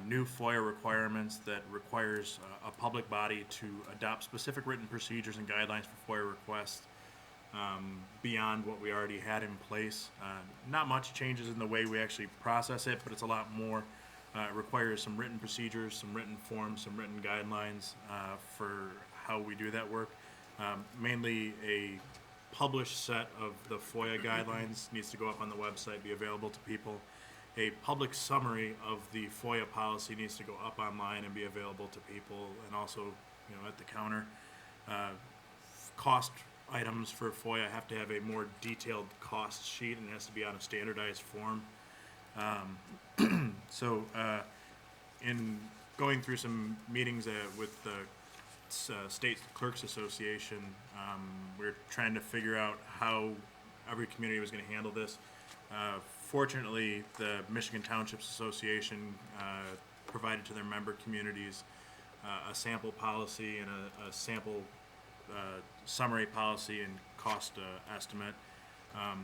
new FOIA requirements that requires a public body to adopt specific written procedures and guidelines for FOIA requests beyond what we already had in place. Not much changes in the way we actually process it, but it's a lot more. It requires some written procedures, some written forms, some written guidelines for how we do that work. Mainly a published set of the FOIA guidelines needs to go up on the website, be available to people. A public summary of the FOIA policy needs to go up online and be available to people, and also, at the counter. Cost items for FOIA have to have a more detailed cost sheet, and it has to be on a standardized form. So, in going through some meetings with the State Clerks Association, we're trying to figure out how every community was going to handle this. Fortunately, the Michigan Townships Association provided to their member communities a sample policy and a sample summary policy and cost estimate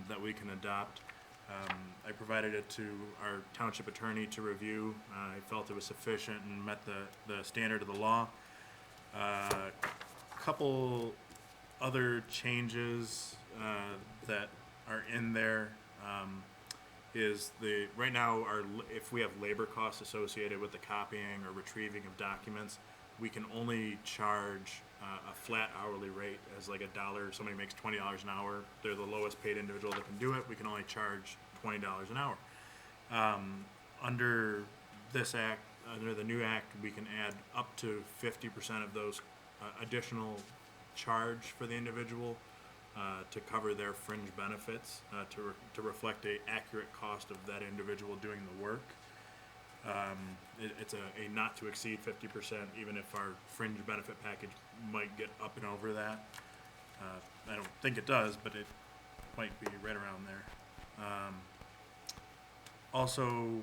that we can adopt. I provided it to our township attorney to review. I felt it was sufficient and met the standard of the law. Couple other changes that are in there is right now if we have labor costs associated with the copying or retrieving of documents, we can only charge a flat hourly rate as like $1. Somebody makes $20 an hour. They're the lowest paid individual that can do it. We can only charge $20 an hour. Under this act, under the new act, we can add up to 50% of those additional charge for the individual to cover their fringe benefits, to reflect a accurate cost of that individual doing the work. It's a not to exceed 50%, even if our fringe benefit package might get up and over that. I don't think it does, but it might be right around there. Also,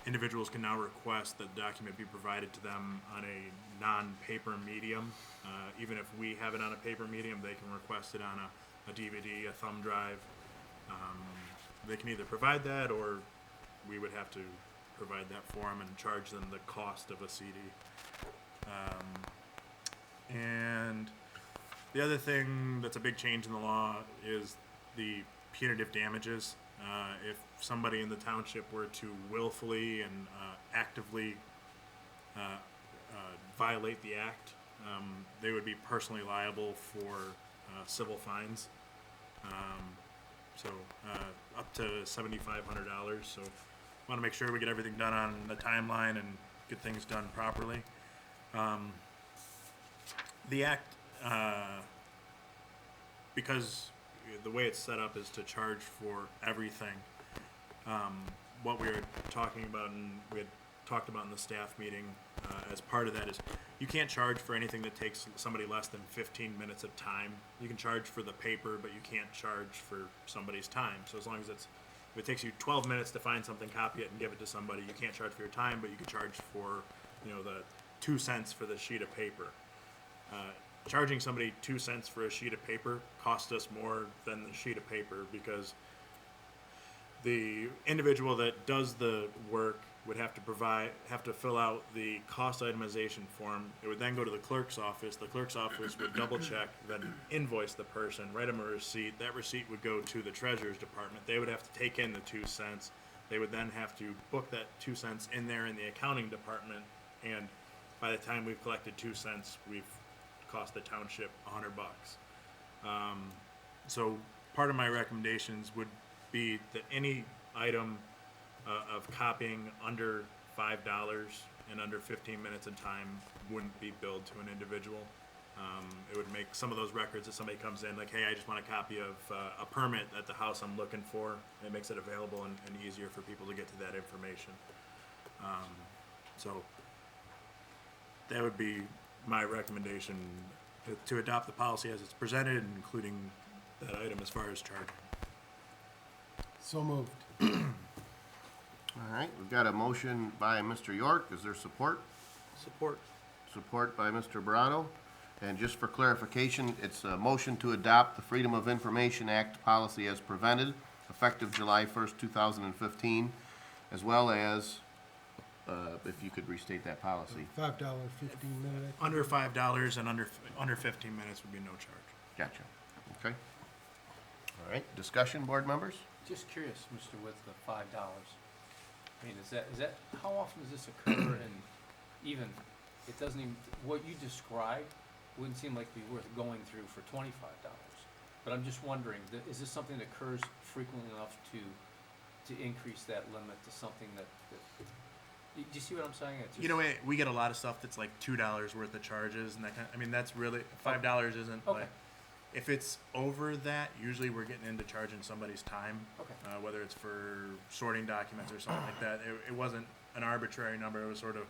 individuals can now request that the document be provided to them on a non-paper medium. Even if we have it on a paper medium, they can request it on a DVD, a thumb drive. They can either provide that, or we would have to provide that for them and charge them the cost of a CD. And the other thing that's a big change in the law is the punitive damages. If somebody in the township were to willfully and actively violate the act, they would be personally liable for civil fines. So up to $7,500. So want to make sure we get everything done on the timeline and get things done properly. The act, because the way it's set up is to charge for everything. What we were talking about and we had talked about in the staff meeting as part of that is you can't charge for anything that takes somebody less than 15 minutes of time. You can charge for the paper, but you can't charge for somebody's time. So as long as if it takes you 12 minutes to find something, copy it and give it to somebody, you can't charge for your time, but you can charge for, the 2 cents for the sheet of paper. Charging somebody 2 cents for a sheet of paper costs us more than the sheet of paper, because the individual that does the work would have to fill out the cost itemization form. It would then go to the clerk's office. The clerk's office would double check, then invoice the person, write them a receipt. That receipt would go to the treasurer's department. They would have to take in the 2 cents. They would then have to book that 2 cents in there in the accounting department. And by the time we've collected 2 cents, we've cost the township $100. So part of my recommendations would be that any item of copying under $5 and under 15 minutes in time wouldn't be billed to an individual. It would make some of those records that somebody comes in, like, hey, I just want a copy of a permit at the house I'm looking for. It makes it available and easier for people to get to that information. So that would be my recommendation, to adopt the policy as it's presented, including that item as far as charging. So moved. All right, we've got a motion by Mr. York. Is there support? Support. Support by Mr. Brado. And just for clarification, it's a motion to adopt the Freedom of Information Act policy as presented, effective July 1st, 2015, as well as, if you could restate that policy. $5, 15 minutes. Under $5 and under 15 minutes would be no charge. Gotcha. Okay. All right, discussion, board members? Just curious, Mr. With the $5. I mean, is that, how often does this occur? And even, it doesn't even, what you described wouldn't seem like it'd be worth going through for $25. But I'm just wondering, is this something that occurs frequently enough to increase that limit to something that do you see what I'm saying? It's just, We get a lot of stuff that's like $2 worth of charges and that kind. I mean, that's really $5 isn't Okay. like. If it's over that, usually we're getting into charging somebody's time, Okay. Whether it's for sorting documents or something like that. It wasn't an arbitrary number. It was sort of,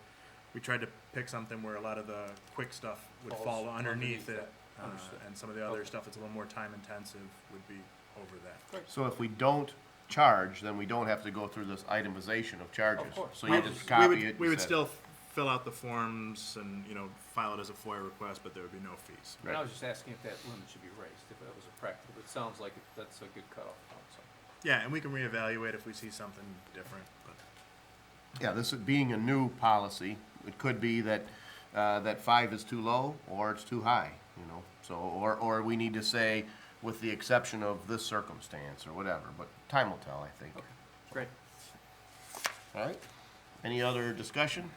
we tried to pick something where a lot of the quick stuff would Falls fall underneath it, that. Understood. and some of the other Okay. stuff that's a little more time intensive would be over that. So if we don't charge, then we don't have to go through this itemization of charges. Of course. So you just copy it. We and would send still fill out the forms and, you know, file it as a FOIA request, but there would be no fees. And I was just asking if that limit should be raised, if that was a practical, it sounds like that's a good cutoff point, so. Yeah, and we can reevaluate if we see something different, but. Yeah, this is being a new policy, it could be that, that 5 is too low, or it's too high, you know, so, or we need to say, with the exception of this circumstance, or whatever, but time will tell, I think. Great. All right, any other discussion?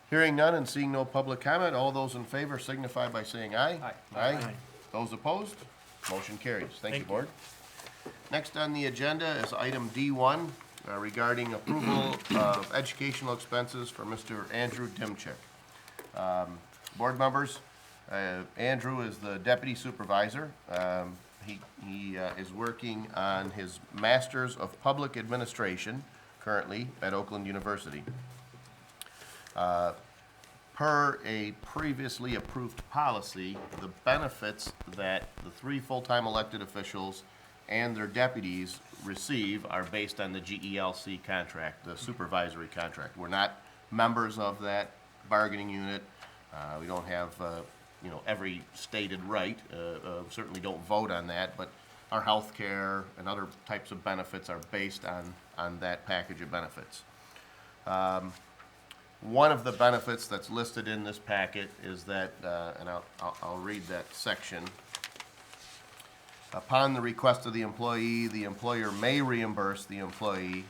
Hearing none and seeing no public comment, all those in favor signify by saying aye. Aye. Aye. Those opposed? Motion carries. Thank you, Thank you. Board. Next on the agenda is item D1 regarding approval of educational expenses for Mr. Andrew Dimchik. Board members, Andrew is the deputy supervisor. He is working on his Masters of Public Administration currently at Oakland University. Per a previously approved policy, the benefits that the 3 full-time elected officials and their deputies receive are based on the GELC contract, the supervisory contract. We're not members of that bargaining unit. We don't have, you know, every stated right. Certainly don't vote on that, but our health care and other types of benefits are based on that package of benefits. One of the benefits that's listed in this packet is that, and I'll read that section. Upon the request of the employer may reimburse the employee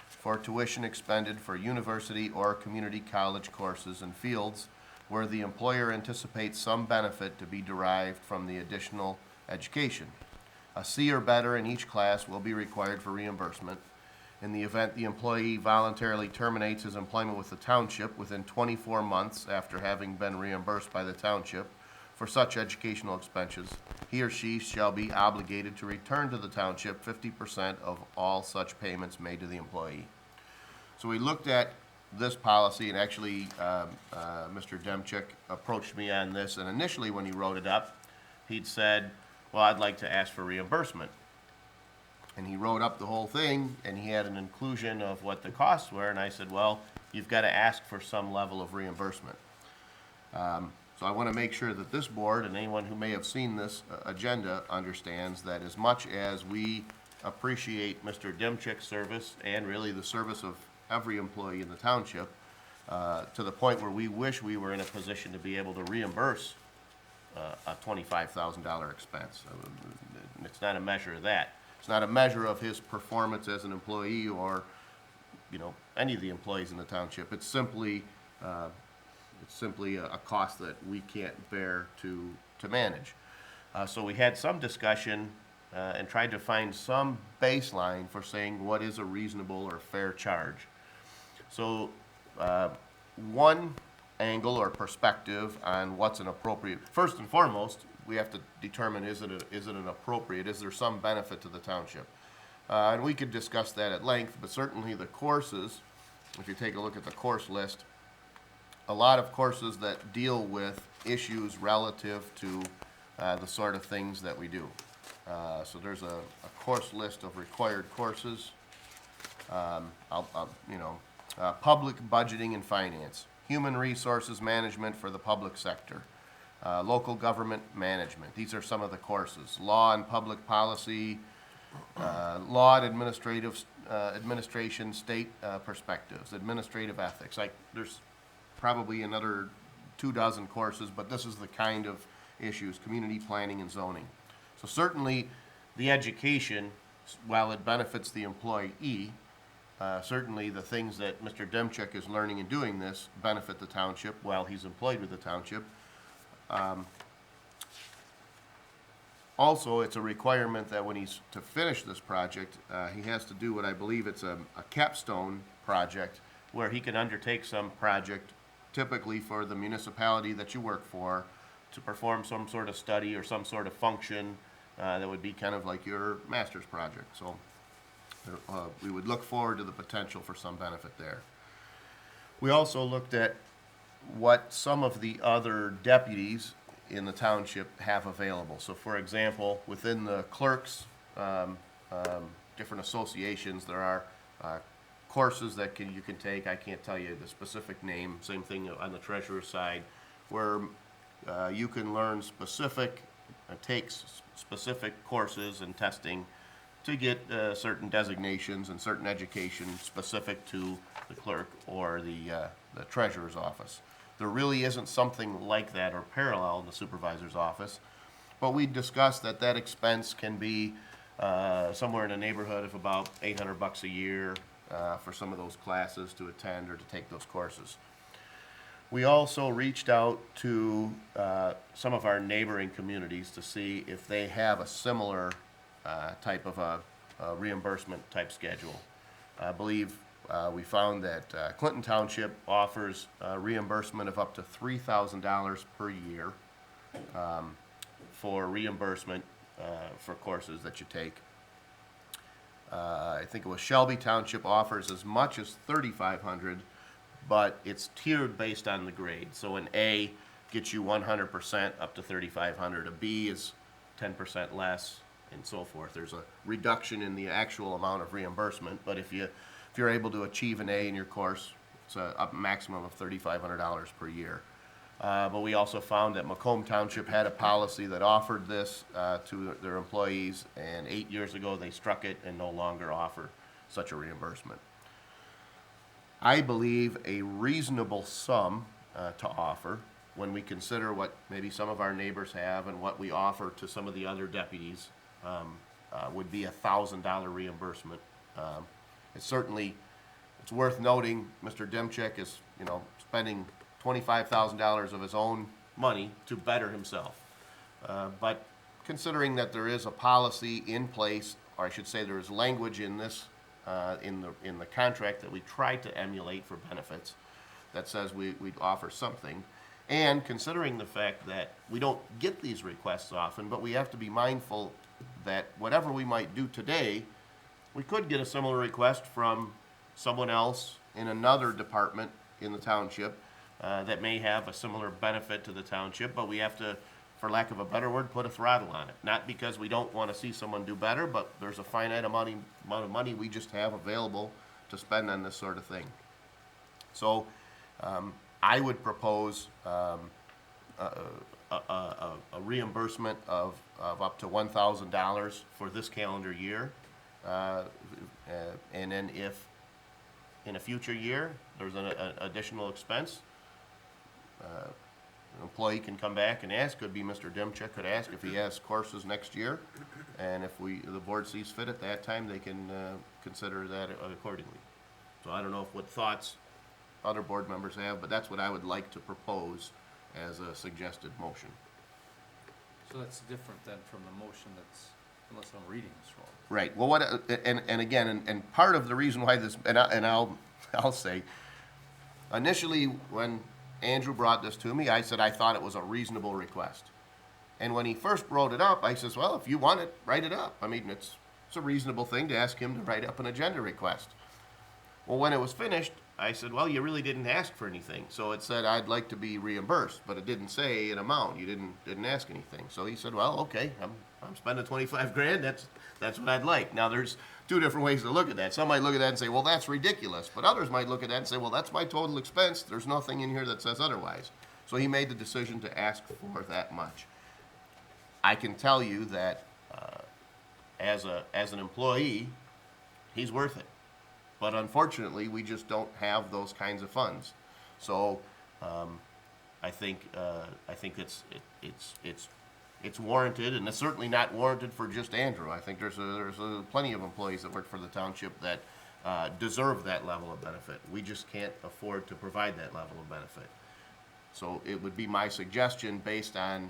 for tuition expended for university or community college courses and fields where the employer anticipates some benefit to be derived from the additional education. A C or better in each class will be required for reimbursement. In the event the employee voluntarily terminates his employment with the township within 24 months after having been reimbursed by the township for such educational expenses, he or she shall be obligated to return to the township 50% of all such payments made to the employee. So we looked at this policy, and actually, Mr. Demchik approached me on this, and initially when he wrote it up, he'd said, well, I'd like to ask for reimbursement. And he wrote up the whole thing, and he had an inclusion of what the costs were, and I said, well, you've got to ask for some level of reimbursement. So I want to make sure that this board and anyone who may have seen this agenda understands that as much as we appreciate Mr. Dimchik's service and really the service of every employee in the township, to the point where we wish we were in a position to be able to reimburse a $25,000 expense. It's not a measure of that. It's not a measure of his performance as an employee or, you know, any of the employees in the township. It's simply a cost that we can't bear to manage. So we had some discussion and tried to find some baseline for saying what is a reasonable or fair charge. So one angle or perspective on what's an appropriate, first and foremost, we have to determine is it an appropriate, is there some benefit to the township? And we could discuss that at length, but certainly the courses, if you take a look at the course list, a lot of courses that deal with issues relative to the sort of things that we do. So there's a course list of required courses. Public budgeting and finance, human resources management for the public sector, local government management. These are some of the courses. Law and public policy, law and administration, state perspectives, administrative ethics. There's probably another 24 courses, but this is the kind of issues, community planning and zoning. So certainly the education, while it benefits the employee, certainly the things that Mr. Demchik is learning and doing this benefit the township while he's employed with the township. Also, it's a requirement that when he's to finish this project, he has to do what I believe it's a capstone project where he can undertake some project typically for the municipality that you work for to perform some sort of study or some sort of function that would be kind of like your master's project. So we would look forward to the potential for some benefit there. We also looked at what some of the other deputies in the township have available. So for example, within the clerks, different associations, there are courses that you can take. I can't tell you the specific name. Same thing on the treasurer's side, where you can learn specific courses and testing to get certain designations and certain education specific to the clerk or the treasurer's office. There really isn't something like that or parallel in the supervisor's office, but we discussed that expense can be somewhere in the neighborhood of about $800 a year for some of those classes to attend or to take those courses. We also reached out to some of our neighboring communities to see if they have a similar type of a reimbursement type schedule. I believe we found that Clinton Township offers reimbursement of up to $3,000 per year for reimbursement for courses that you take. I think it was Shelby Township offers as much as $3,500, but it's tiered based on the grade. So an A gets you 100% up to $3,500. A B is 10% less, and so forth. There's a reduction in the actual amount of reimbursement, but if you're able to achieve an A in your course, it's a maximum of $3,500 per year. But we also found that Macomb Township had a policy that offered this to their employees, and 8 years ago they struck it and no longer offer such a reimbursement. I believe a reasonable sum to offer when we consider what maybe some of our neighbors have and what we offer to some of the other deputies would be $1,000 reimbursement. It's worth noting Mr. Demchek is, spending $25,000 of his own money to better himself. But considering that there is a policy in place, or I should say there is language in this, in the contract that we try to emulate for benefits that says we'd offer something, and considering the fact that we don't get these requests often, but we have to be mindful that whatever we might do today, we could get a similar request from someone else in another department in the township that may have a similar benefit to the township, but we have to, for lack of a better word, put a throttle on it. Not because we don't want to see someone do better, but there's a finite amount of money we just have available to spend on this sort of thing. So I would propose a reimbursement of up to $1,000 for this calendar year. And then if in a future year there's an additional expense, an employee can come back and ask. Could be Mr. Demchek could ask if he has courses next year, and if the board sees fit at that time, they can consider that accordingly. So I don't know what thoughts other board members have, but that's what I would like to propose as a suggested motion. So that's different than from the motion that's, unless I'm reading this wrong. Right. Well, and part of the reason why this, I'll say, initially when Andrew brought this to me, I said I thought it was a reasonable request. And when he first wrote it up, I says, well, if you want it, write it up. I mean, it's a reasonable thing to ask him to write up an agenda request. Well, when it was finished, I said, well, you really didn't ask for anything. So it said, I'd like to be reimbursed, but it didn't say an amount. You didn't ask anything. So he said, well, okay, I'm spending 25 grand. That's what I'd like. Now there's two different ways to look at that. Some might look at that and say, well, that's ridiculous. But others might look at that and say, well, that's my total expense. There's nothing in here that says otherwise. So he made the decision to ask for that much. I can tell you that as an employee, he's worth it. But unfortunately, we just don't have those kinds of funds. So I think it's warranted, and it's certainly not warranted for just Andrew. I think there's plenty of employees that work for the township that deserve that level of benefit. We just can't afford to provide that level of benefit. So it would be my suggestion, based on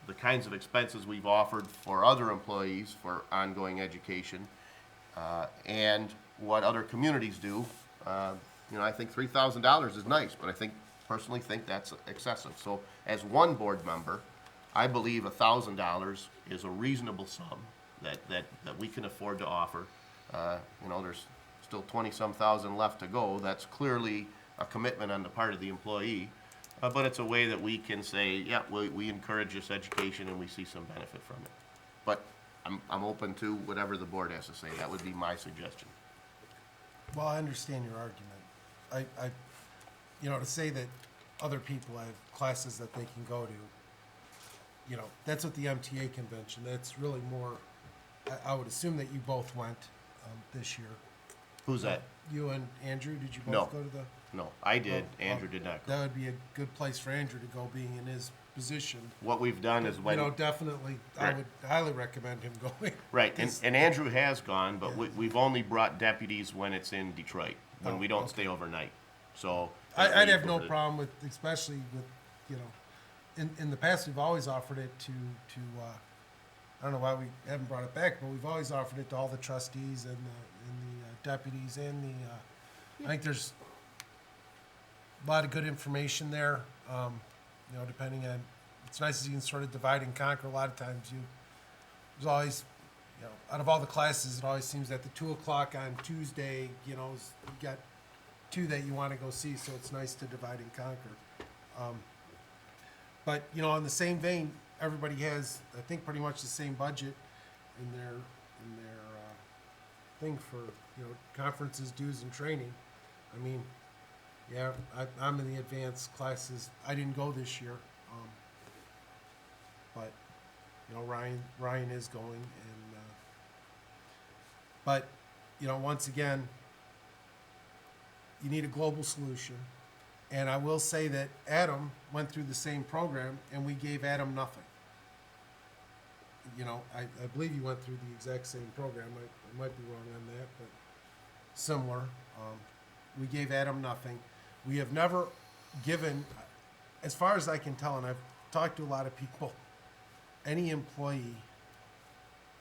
the kinds of expenses we've offered for other employees for ongoing education, and what other communities do. I think $3,000 is nice, but I personally think that's excessive. So as one board member, I believe $1,000 is a reasonable sum that we can afford to offer. There's still 20-some thousand left to go. That's clearly a commitment on the part of the employee, but it's a way that we can say, yeah, we encourage this education and we see some benefit from it. But I'm open to whatever the board has to say. That would be my suggestion. Well, I understand your argument. To say that other people have classes that they can go to, that's what the MTA convention, that's really more, I would assume that you both went, this year. Who's that? You and Andrew, did you No. both go to the? No, I did, Well, Andrew did not go. That would be a good place for Andrew to go, being in his position. What we've done is when. Definitely, I Right. would highly recommend him going. Right, and, 'Cause- and Andrew has gone, but Yeah. we've only brought deputies when it's in Detroit, when Oh, we don't okay. stay overnight, so. I'd have no problem with, especially with, in the past, we've always offered it to, I don't know why we haven't brought it back, but we've always offered it to all the trustees and the deputies and I think there's a lot of good information there, depending on, it's nice as you can sort of divide and conquer. A lot of times there's always, out of all the classes, it always seems that the 2 o'clock on Tuesday, you got two that you want to go see, so it's nice to divide and conquer. But, in the same vein, everybody has, I think, pretty much the same budget in their thing for, conferences, dues, and training. I mean, yeah, I'm in the advanced classes. I didn't go this year. But, Ryan is going, and, but, once again, you need a global solution. And I will say that Adam went through the same program, and we gave Adam nothing. I believe you went through the exact same program. I might be wrong on that, but similar. We gave Adam nothing. We have never given, as far as I can tell, and I've talked to a lot of people, any employee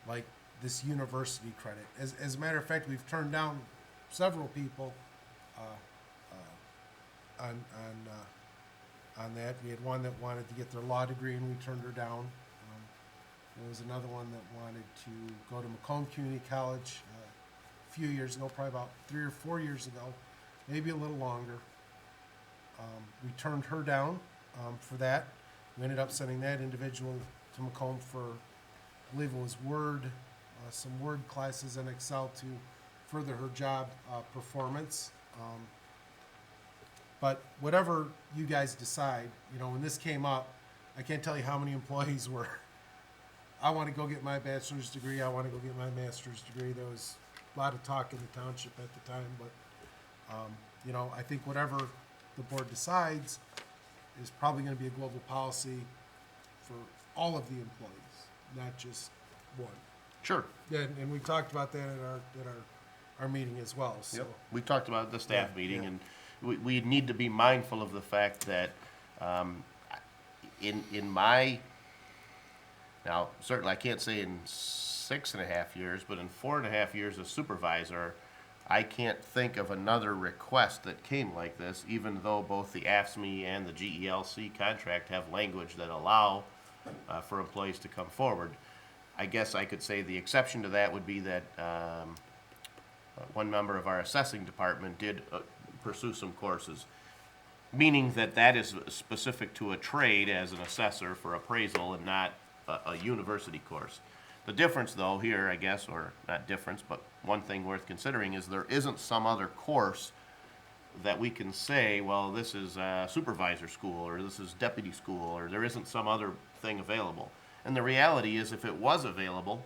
like this university credit. As a matter of fact, we've turned down several people on that. We had one that wanted to get their law degree, and we turned her down. There was another one that wanted to go to Macomb Community College a few years ago, probably about 3 or 4 years ago, maybe a little longer. We turned her down for that. We ended up sending that individual to Macomb for, I believe it was Word, some Word classes and Excel to further her job performance. But whatever you guys decide, when this came up, I can't tell you how many employees were, I want to go get my bachelor's degree, I want to go get my master's degree. There was a lot of talk in the township at the time, but, I think whatever the board decides is probably going to be a global policy for all of the employees, not just one. Sure. And we talked about that at our meeting as well, so. Yep. We talked about the staff Yeah, meeting, yeah. and we need to be mindful of the fact that, in my, now, certainly I can't say in 6.5 years, but in 4.5 years as supervisor, I can't think of another request that came like this, even though both the AFSCME and the GELC contract have language that allow for employees to come forward. I guess I could say the exception to that would be that one member of our assessing department did pursue some courses, meaning that is specific to a trade as an assessor for appraisal and not a university course. The difference, though, here, I guess, or not difference, but one thing worth considering is there isn't some other course that we can say, well, this is supervisor school, or this is deputy school, or there isn't some other thing available. And the reality is, if it was available,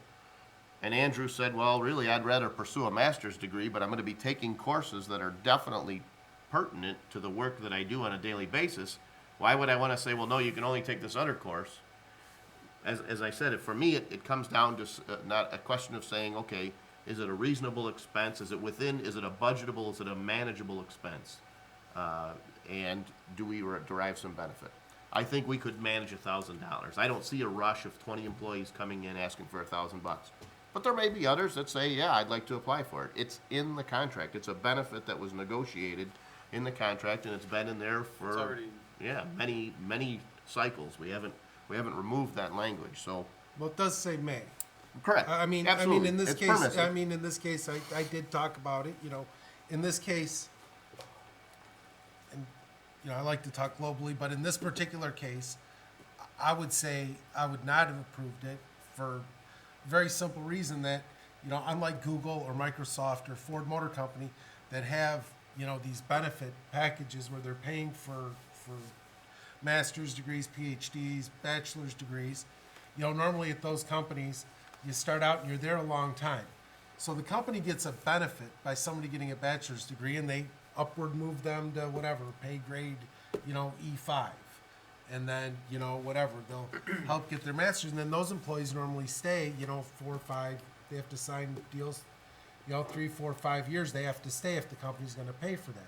and Andrew said, well, really, I'd rather pursue a master's degree, but I'm going to be taking courses that are definitely pertinent to the work that I do on a daily basis, why would I want to say, well, no, you can only take this other course? As I said, for me, it comes down to not a question of saying, okay, is it a reasonable expense? Is it within, is it a budgetable, is it a manageable expense? And do we derive some benefit? I think we could manage $1,000. I don't see a rush of 20 employees coming in asking for $1,000. But there may be others that say, yeah, I'd like to apply for it. It's in the contract. It's a benefit that was negotiated in the contract, and it's been in there for, It's already, yeah, many cycles. We haven't removed that language, so. Well, it does say may. Correct. I mean, Absolutely. in this It's case, permissive. I did talk about it, in this case, and, I like to talk globally, but in this particular case, I would say I would not have approved it for a very simple reason that, unlike Google or Microsoft or Ford Motor Company, that have, these benefit packages where they're paying for master's degrees, PhDs, bachelor's degrees. Normally at those companies, you start out and you're there a long time. So the company gets a benefit by somebody getting a bachelor's degree, and they upward move them to whatever, pay grade, E5. And then, whatever, they'll help get their master's. And then those employees normally stay, 4 or 5, they have to sign deals, 3, 4, 5 years, they have to stay if the company's gonna pay for that.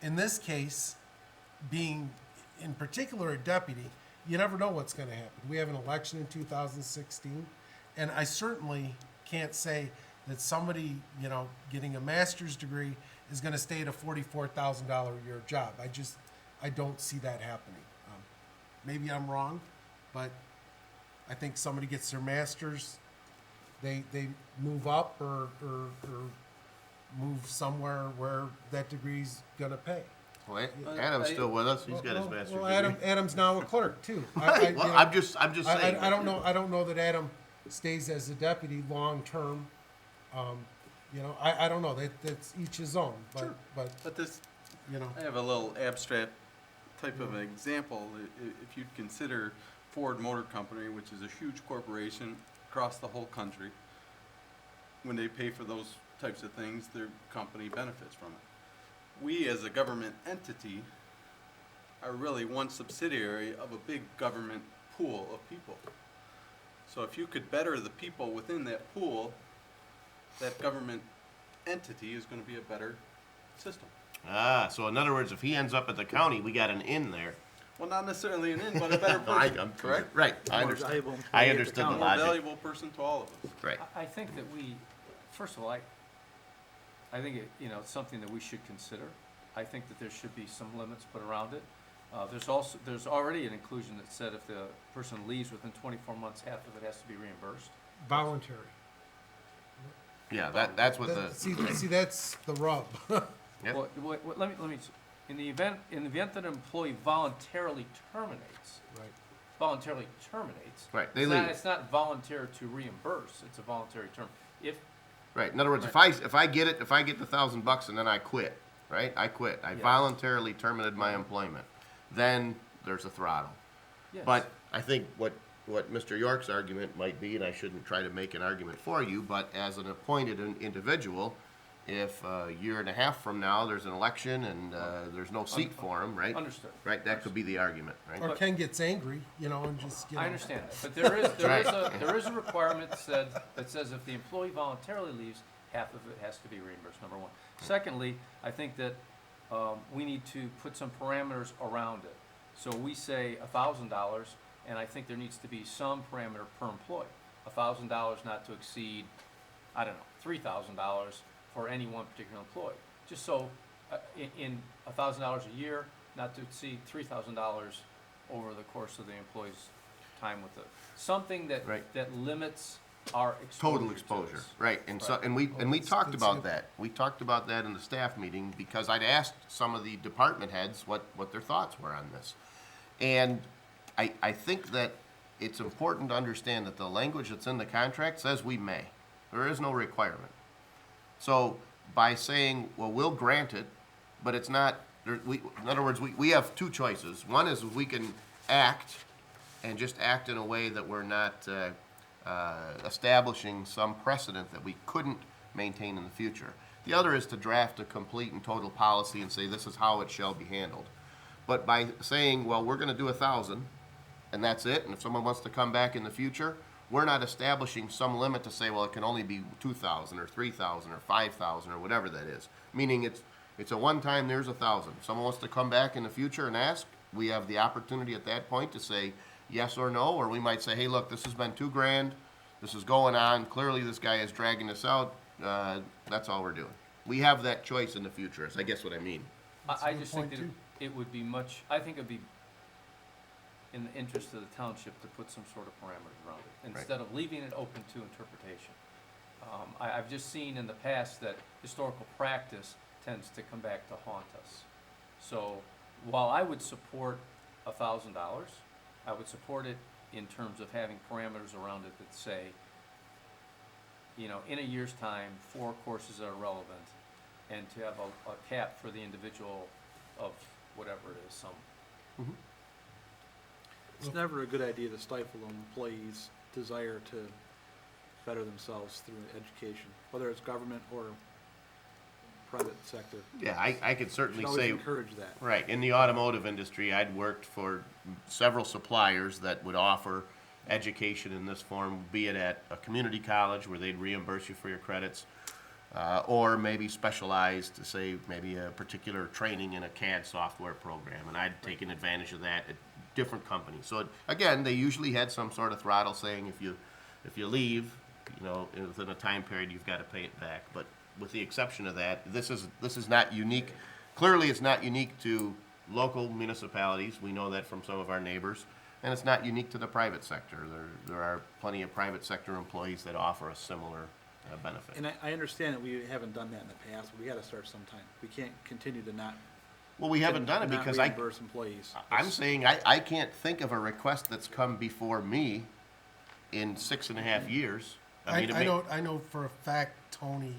In this case, being in particular a deputy, you never know what's gonna happen. We have an election in 2016, and I certainly can't say that somebody, getting a master's degree is gonna stay at a $44,000 a year job. I don't see that happening. Maybe I'm wrong, but I think somebody gets their master's, they move up or move somewhere where that degree's gonna pay. Well, Adam's still with us, he's got his master's Well, degree. Adam's now a clerk too. Well, I'm just saying. I don't know that Adam stays as a deputy long-term. I don't know, that's each his own, But this, you know. I have a little abstract type of example. If you'd consider Ford Motor Company, which is a huge corporation across the whole country, when they pay for those types of things, their company benefits from it. We, as a government entity, are really one subsidiary of a big government pool of people. So if you could better the people within that pool, that government entity is going to be a better system. Ah, so in other words, if he ends up at the county, we got an in there. Well, not necessarily an in, but a better person, I'm correct? Right, I More understand. valuable employee I at the understood the county. More logic. valuable person to all of us. Right. I think that first of all, I think it's something that we should consider. I think that there should be some limits put around it. There's already an inclusion that said if the person leaves within 24 months, half of it has to be reimbursed. Voluntary. Yeah, that's what the, See, that's the rub. Yep. Well, let me, in the event that an employee voluntarily terminates, Right, they it's not- leave. It's not voluntary to reimburse, it's a voluntary term. Right, in other words, if I get the $1,000 and then I quit, right? I quit. I Yes. voluntarily terminated my employment. Then there's a throttle. Yes. But I think what Mr. York's argument might be, and I shouldn't try to make an argument for you, but as an appointed individual, if a year and a half from now, there's an election and there's no seat for him, right? Understood. Right, that could be the argument, right? Or Ken gets angry, and just, I understand that, but Right. there is a requirement that says if the employee voluntarily leaves, half of it has to be reimbursed, number one. Secondly, I think that we need to put some parameters around it. So we say $1,000, and I think there needs to be some parameter per employee. $1,000 not to exceed, I don't know, $3,000 for any one particular employee. Just so, in $1,000 a year, not to exceed $3,000 over the course of the employee's time with it. Something that, Right. that limits our exposure Total to exposure, this. right, and so, Right. and we That's talked good about stuff. that. We talked about that in the staff meeting, because I'd asked some of the department heads what their thoughts were on this. And I think that it's important to understand that the language that's in the contract says we may. There is no requirement. So by saying, well, we'll grant it, but it's not, in other words, we have two choices. One is we can act, and just act in a way that we're not establishing some precedent that we couldn't maintain in the future. The other is to draft a complete and total policy and say this is how it shall be handled. But by saying, well, we're gonna do 1,000, and that's it, and if someone wants to come back in the future, we're not establishing some limit to say, well, it can only be 2,000 or 3,000 or 5,000 or whatever that is. Meaning it's a one-time, there's 1,000. If someone wants to come back in the future and ask, we have the opportunity at that point to say yes or no, or we might say, hey, look, this has been $2,000, this is going on, clearly this guy is dragging this out, that's all we're doing. We have that choice in the future, is I guess what I mean. I good just think point, that too. it would be I think it'd be in the interest of the township to put some sort of parameters around it, Right. instead of leaving it open to interpretation. I've just seen in the past that historical practice tends to come back to haunt us. So while I would support $1,000, I would support it in terms of having parameters around it that say, in a year's time, 4 courses are relevant. and to have a cap for the individual of whatever it is, some. It's never a good idea to stifle an employee's desire to better themselves through education, whether it's government or private sector. Yeah, I could certainly Should always say, encourage that. right, in the automotive industry, I'd worked for several suppliers that would offer education in this form, be it at a community college where they'd reimburse you for your credits, or maybe specialized to say maybe a particular training in a CAD software program, and I'd taken advantage of that at different companies. So again, they usually had some sort of throttle saying if you leave, within a time period, you've got to pay it back. But with the exception of that, this is not unique. Clearly, it's not unique to local municipalities. We know that from some of our neighbors. And it's not unique to the private sector. There are plenty of private sector employees that offer a similar benefit. And I understand that we haven't done that in the past, but we gotta start sometime. We can't continue to not. Well, we haven't done it not because reimburse employees. I'm saying I can't think of a request that's come before me in 6.5 years. I mean, know for a fact Tony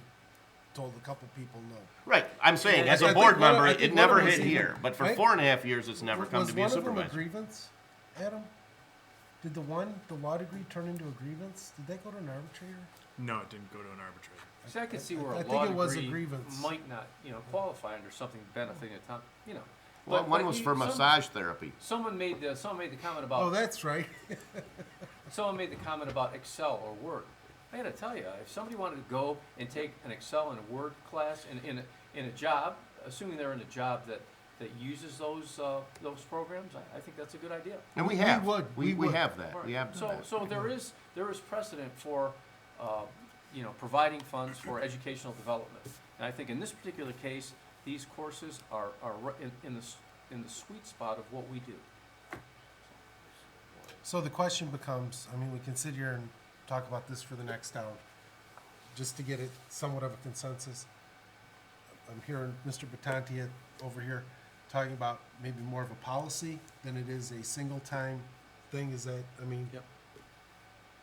told a couple people no. right, I'm saying, And as I a think board one of- member, I it think never one of us hit even- here. But for right? 4.5 years, it's never come to be a Was one of them a supervisor. grievance, Adam? Did the law degree turn into a grievance? Did that go to an arbitrator? No, it didn't go to an arbitrator. See, I could see where I a think law it was a degree grievance. might not, qualify under something benefiting the town, Well, But- one but was you- for some- massage therapy. Someone made the comment Oh, about, that's right. someone made the comment about Excel or Word. I gotta tell you, if somebody wanted to go and take an Excel and a Word class in a job, assuming they're in a job that uses those programs, I think that's a good idea. And we We have. would, we would. have that. Right. We have done that. So there is precedent for, providing funds for educational development. And I think in this particular case, these courses are in the sweet spot of what we do. So the question becomes, we can sit here and talk about this for the next hour, just to get it somewhat of a consensus. I'm hearing Mr. Batanti over here talking about maybe more of a policy than it is a single time thing. Is that, Yep.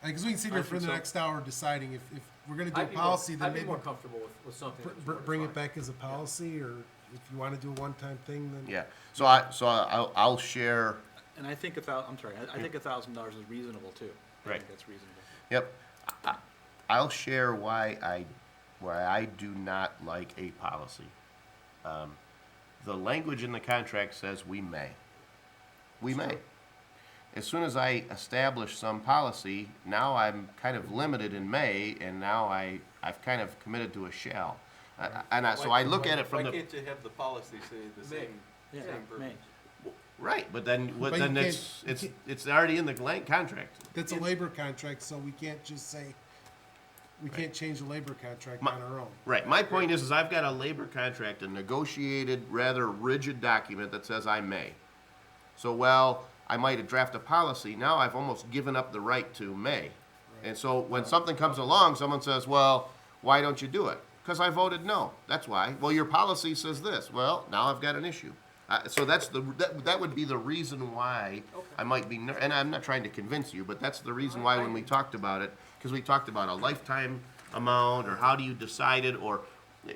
because we can sit I here for think the so. next hour deciding if we're gonna do a I'd be more- policy, then I'd be maybe more comfortable with something that's more bring it defined. back as a policy, or if you wanna do a one-time thing, then. Yeah. So I'll share. And I think I'm sorry, I think $1,000 is reasonable too. I Right. think that's reasonable. Yep. I'll share why I do not like a policy. The language in the contract says we may. We may. As soon as I establish some policy, now I'm kind of limited in may, and now I've kind of committed to a shall. So I look at it from Why the, can't you have the policy say the same, Yeah, same May. verbiage? right, but then, But you then can't- it's already in the contract. That's a labor contract, so we can't just say, we can't change the labor contract My- on our own. Right, my point is I've got a labor contract, a negotiated, rather rigid document that says I may. So, I might draft a policy, now I've almost given up the right to may. And so when something comes along, someone says, well, why don't you do it? Because I voted no, that's why. Well, your policy says this, well, now I've got an issue. So that would be the reason why I might be, and I'm not trying to convince you, but that's the reason why when we talked about it, because we talked about a lifetime amount, or how do you decide it, or,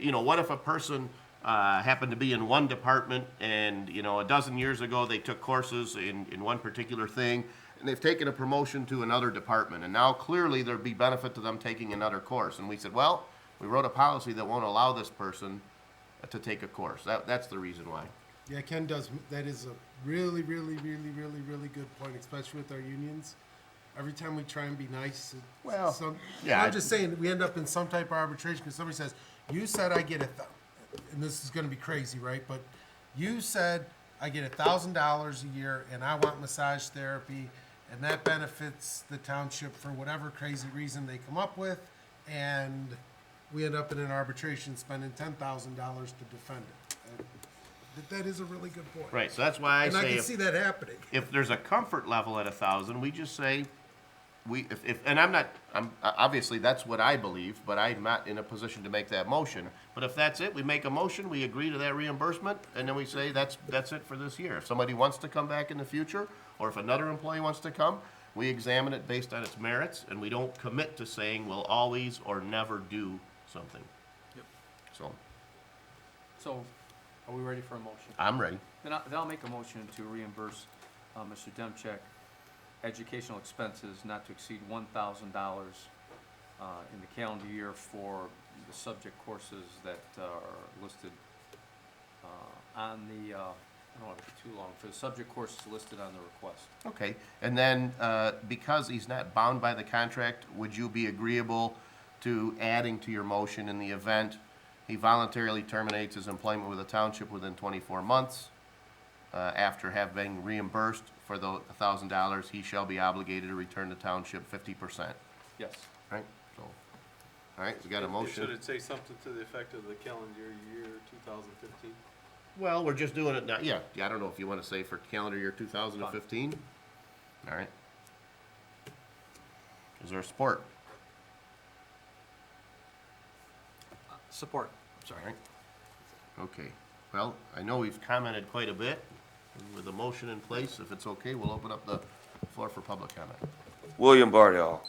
what if a person happened to be in one department and, a dozen years ago, they took courses in one particular thing, and they've taken a promotion to another department, and now clearly there'd be benefit to them taking another course. And we said, well, we wrote a policy that won't allow this person to take a course. That's the reason why. Yeah, Ken does, that is a really, really, really, really, really good point, especially with our unions. Every time we try and be nice, Well, yeah, I- I'm just saying, we end up in some type of arbitration, because somebody says, you said I get and this is gonna be crazy, right? But you said I get $1,000 a year, and I want massage therapy, and that benefits the township for whatever crazy reason they come up with, and we end up in an arbitration spending $10,000 to defend it. That is a really good point. Right, so that's why I And I say can see that happening. if there's a comfort level at 1,000, we just say, and I'm obviously that's what I believe, but I'm not in a position to make that motion. But if that's it, we make a motion, we agree to that reimbursement, and then we say that's it for this year. If somebody wants to come back in the future, or if another employee wants to come, we examine it based on its merits, and we don't commit to saying we'll always or never do something. Yep. So, So, are we ready for a motion? I'm ready. Then I'll make a motion to reimburse Mr. Demchek educational expenses not to exceed $1,000 in the calendar year for the subject courses that are listed on the, I don't want to be too long, for the subject courses listed on the request. Okay, and then, because he's not bound by the contract, would you be agreeable to adding to your motion in the event he voluntarily terminates his employment with the township within 24 months? After having reimbursed for the $1,000, he shall be obligated to return the township 50%, Yes. right? So, all right, we got a motion. Should it say something to the effect of the calendar year 2015? Well, we're just doing it now, yeah, I don't know if you wanna say for calendar year 2015? All right. Is there support? Support. All right. Okay, well, I know we've commented quite a bit. With the motion in place, if it's okay, we'll open up the floor for public comment. William Bardell.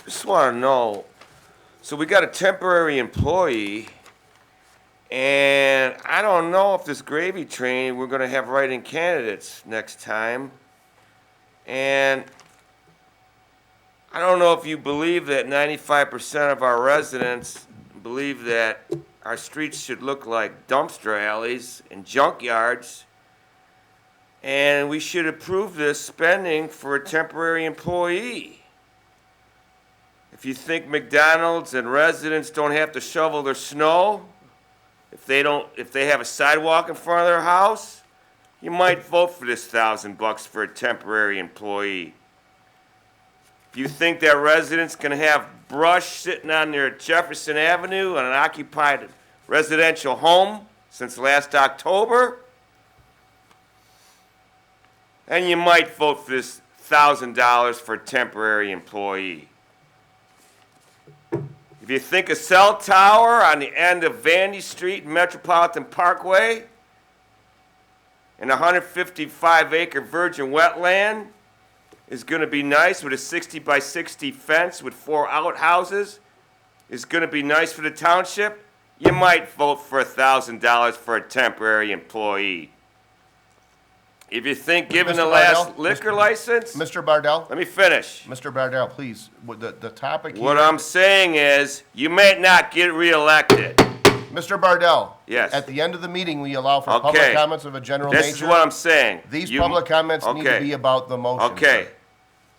Just want to know, so we got a temporary employee, and I don't know if this gravy train, we're gonna have write-in candidates next time. And I don't know if you believe that 95% of our residents believe that our streets should look like dumpster alleys and junkyards, and we should approve this spending for a temporary employee. If you think McDonald's and residents don't have to shovel their snow, if they have a sidewalk in front of their house, you might vote for this $1,000 for a temporary employee. If you think that residents can have brush sitting on their Jefferson Avenue on an occupied residential home since last October, and you might vote for this $1,000 for a temporary employee. If you think a cell tower on the end of Vandy Street and Metropolitan Parkway and a 155-acre virgin wetland is going to be nice with a 60 by 60 fence with 4 outhouses, is going to be nice for the township, you might vote for $1,000 for a temporary employee. If you think giving the Mr. last Bardell? liquor license, Mr. Bardell? let me finish. Mr. Bardell, please, the topic here. What I'm saying is, you may not get reelected. Mr. Bardell? Yes. At the end of the meeting, we allow for public Okay. comments of a general nature. This is what I'm saying. These You- public comments need to okay. be about the motion. Okay, sir.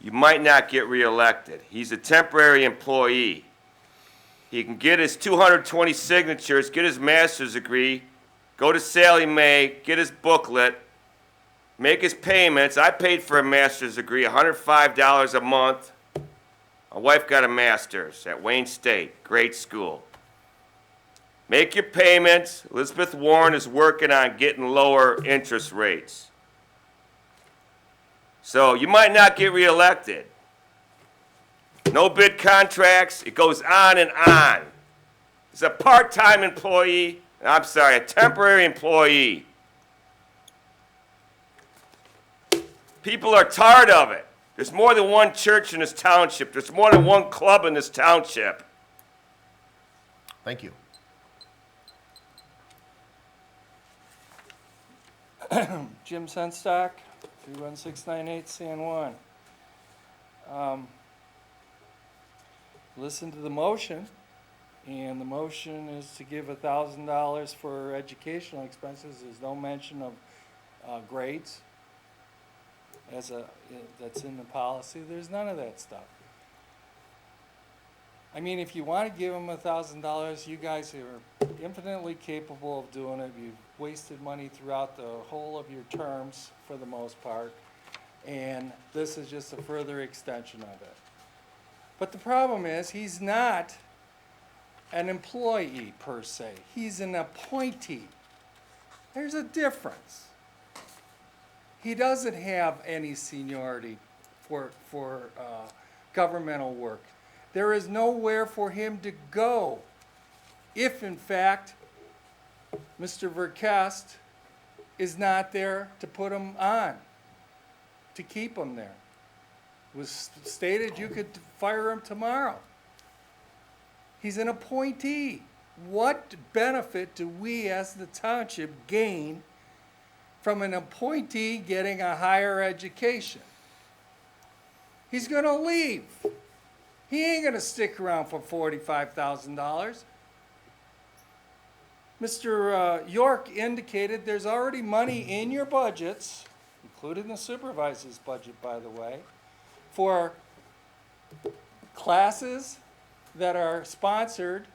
you might not get reelected. He's a temporary employee. He can get his 220 signatures, get his master's degree, go to Sallie Mae, get his booklet, make his payments. I paid for a master's degree, $105 a month. My wife got a master's at Wayne State, great school. Make your payments. Elizabeth Warren is working on getting lower interest rates. So you might not get reelected. No bid contracts, it goes on and on. He's a part-time employee, I'm sorry, a temporary employee. People are tired of it. There's more than one church in this township. There's more than one club in this township. Thank you. Jim Senstock, 31698 San Juan. Listen to the motion, and the motion is to give $1,000 for educational expenses. There's no mention of grades that's in the policy. There's none of that stuff. I mean, if you want to give them $1,000, you guys are infinitely capable of doing it. You've wasted money throughout the whole of your terms for the most part, and this is just a further extension of it. But the problem is, he's not an employee per se. He's an appointee. There's a difference. He doesn't have any seniority for governmental work. There is nowhere for him to go if, in fact, Mr. Verkest is not there to put him on, to keep him there. It was stated you could fire him tomorrow. He's an appointee. What benefit do we as the township gain from an appointee getting a higher education? He's gonna leave. He ain't gonna stick around for $45,000. Mr. York indicated there's already money in your budgets, including the supervisor's budget, by the way, for classes that are sponsored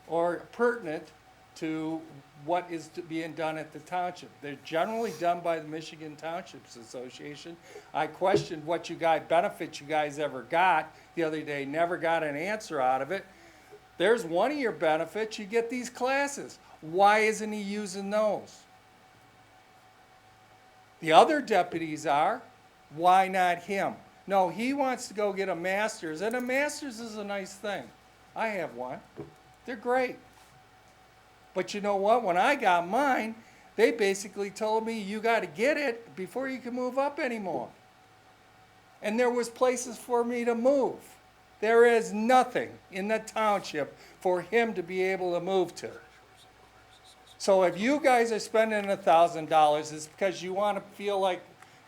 or pertinent to what is being done at the township. They're generally done by the Michigan Townships Association. I questioned what benefits you guys ever got the other day, never got an answer out of it. There's one of your benefits, you get these classes. Why isn't he using those? The other deputies are, why not him? No, he wants to go get a master's, and a master's is a nice thing. I have one. They're great. But you know what? When I got mine, they basically told me you got to get it before you can move up anymore. And there was places for me to move. There is nothing in the township for him to be able to move to. So if you guys are spending $1,000, it's because you want to feel like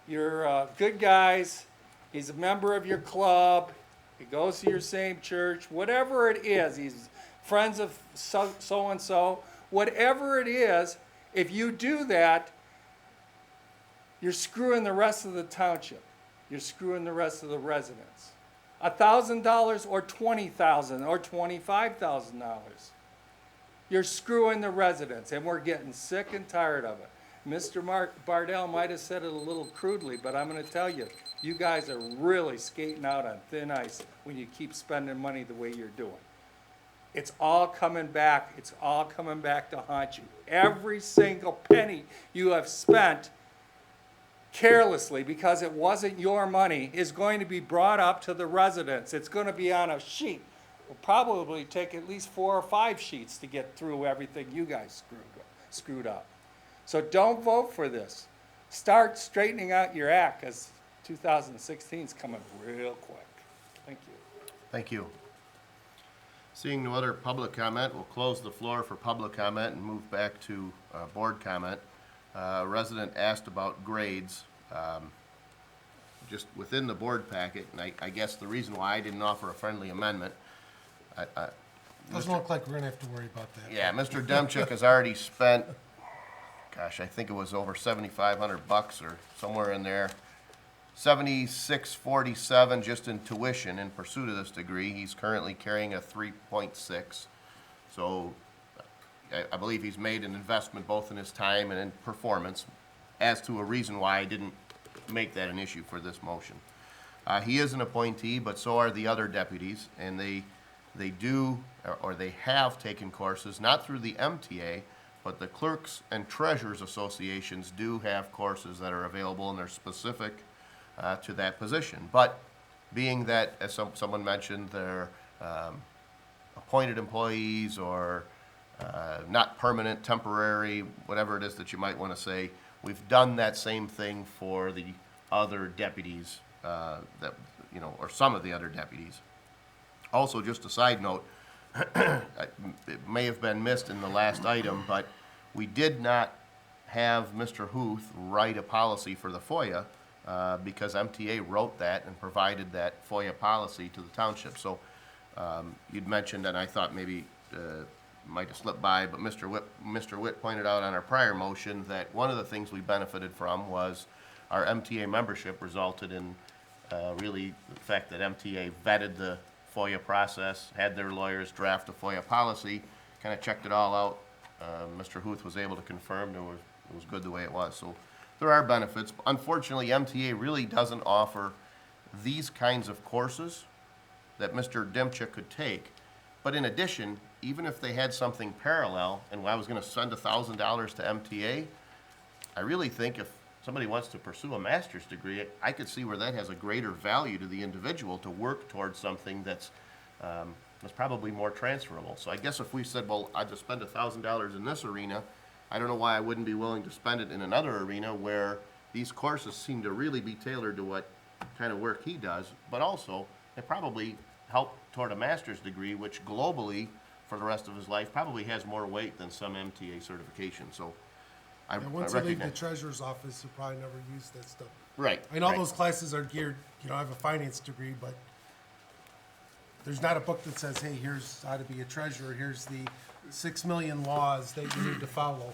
you're good guys. He's a member of your club. He goes to your same church. Whatever it is, he's friends of so-and-so. Whatever it is, if you do that, you're screwing the rest of the township. You're screwing the rest of the residents. $1,000 or $20,000 or $25,000. You're screwing the residents, and we're getting sick and tired of it. Mr. Bardell might have said it a little crudely, but I'm going to tell you, you guys are really skating out on thin ice when you keep spending money the way you're doing. It's all coming back. It's all coming back to haunt you. Every single penny you have spent carelessly because it wasn't your money is going to be brought up to the residents. It's going to be on a sheet. It'll probably take at least 4 or 5 sheets to get through everything you guys screwed up. So don't vote for this. Start straightening out your act, because 2016 is coming real quick. Thank you. Thank you. Seeing no other public comment, we'll close the floor for public comment and move back to board comment. Resident asked about grades. Just within the board packet, and I guess the reason why I didn't offer a friendly amendment, Doesn't look like we're gonna have to worry about that. yeah, Mr. Demchuk has already spent, gosh, I think it was over $7,500 or somewhere in there. $76.47 just in tuition in pursuit of this degree. He's currently carrying a 3.6. So I believe he's made an investment both in his time and in performance, as to a reason why I didn't make that an issue for this motion. He is an appointee, but so are the other deputies, and they do, or they have taken courses, not through the MTA, but the Clerks and Treasurers Associations do have courses that are available, and they're specific to that position. But being that, as someone mentioned, they're appointed employees or not permanent, temporary, whatever it is that you might want to say, we've done that same thing for the other deputies that, you know, or some of the other deputies. Also, just a side note, it may have been missed in the last item, but we did not have Mr. Huth write a policy for the FOIA because MTA wrote that and provided that FOIA policy to the township. So you'd mentioned, and I thought maybe might have slipped by, but Mr. Witt pointed out on our prior motion that one of the things we benefited from was our MTA membership resulted in really the fact that MTA vetted the FOIA process, had their lawyers draft a FOIA policy, kind of checked it all out. Mr. Huth was able to confirm it was good the way it was. So there are benefits. Unfortunately, MTA really doesn't offer these kinds of courses that Mr. Demchuk could take. But in addition, even if they had something parallel, and I was going to send $1,000 to MTA, I really think if somebody wants to pursue a master's degree, I could see where that has a greater value to the individual to work towards something that's probably more transferable. So I guess if we said, well, I'd just spend $1,000 in this arena, I don't know why I wouldn't be willing to spend it in another arena where these courses seem to really be tailored to what kind of work he does, but also they probably help toward a master's degree, which globally, for the rest of his life probably has more weight than some MTA certification, so I And once you leave the recognize. treasurer's office, you probably never use that stuff. Right. I know right. those classes are geared, I have a finance degree, but there's not a book that says, hey, here's how to be a treasurer, here's the 6 million laws that you need to follow.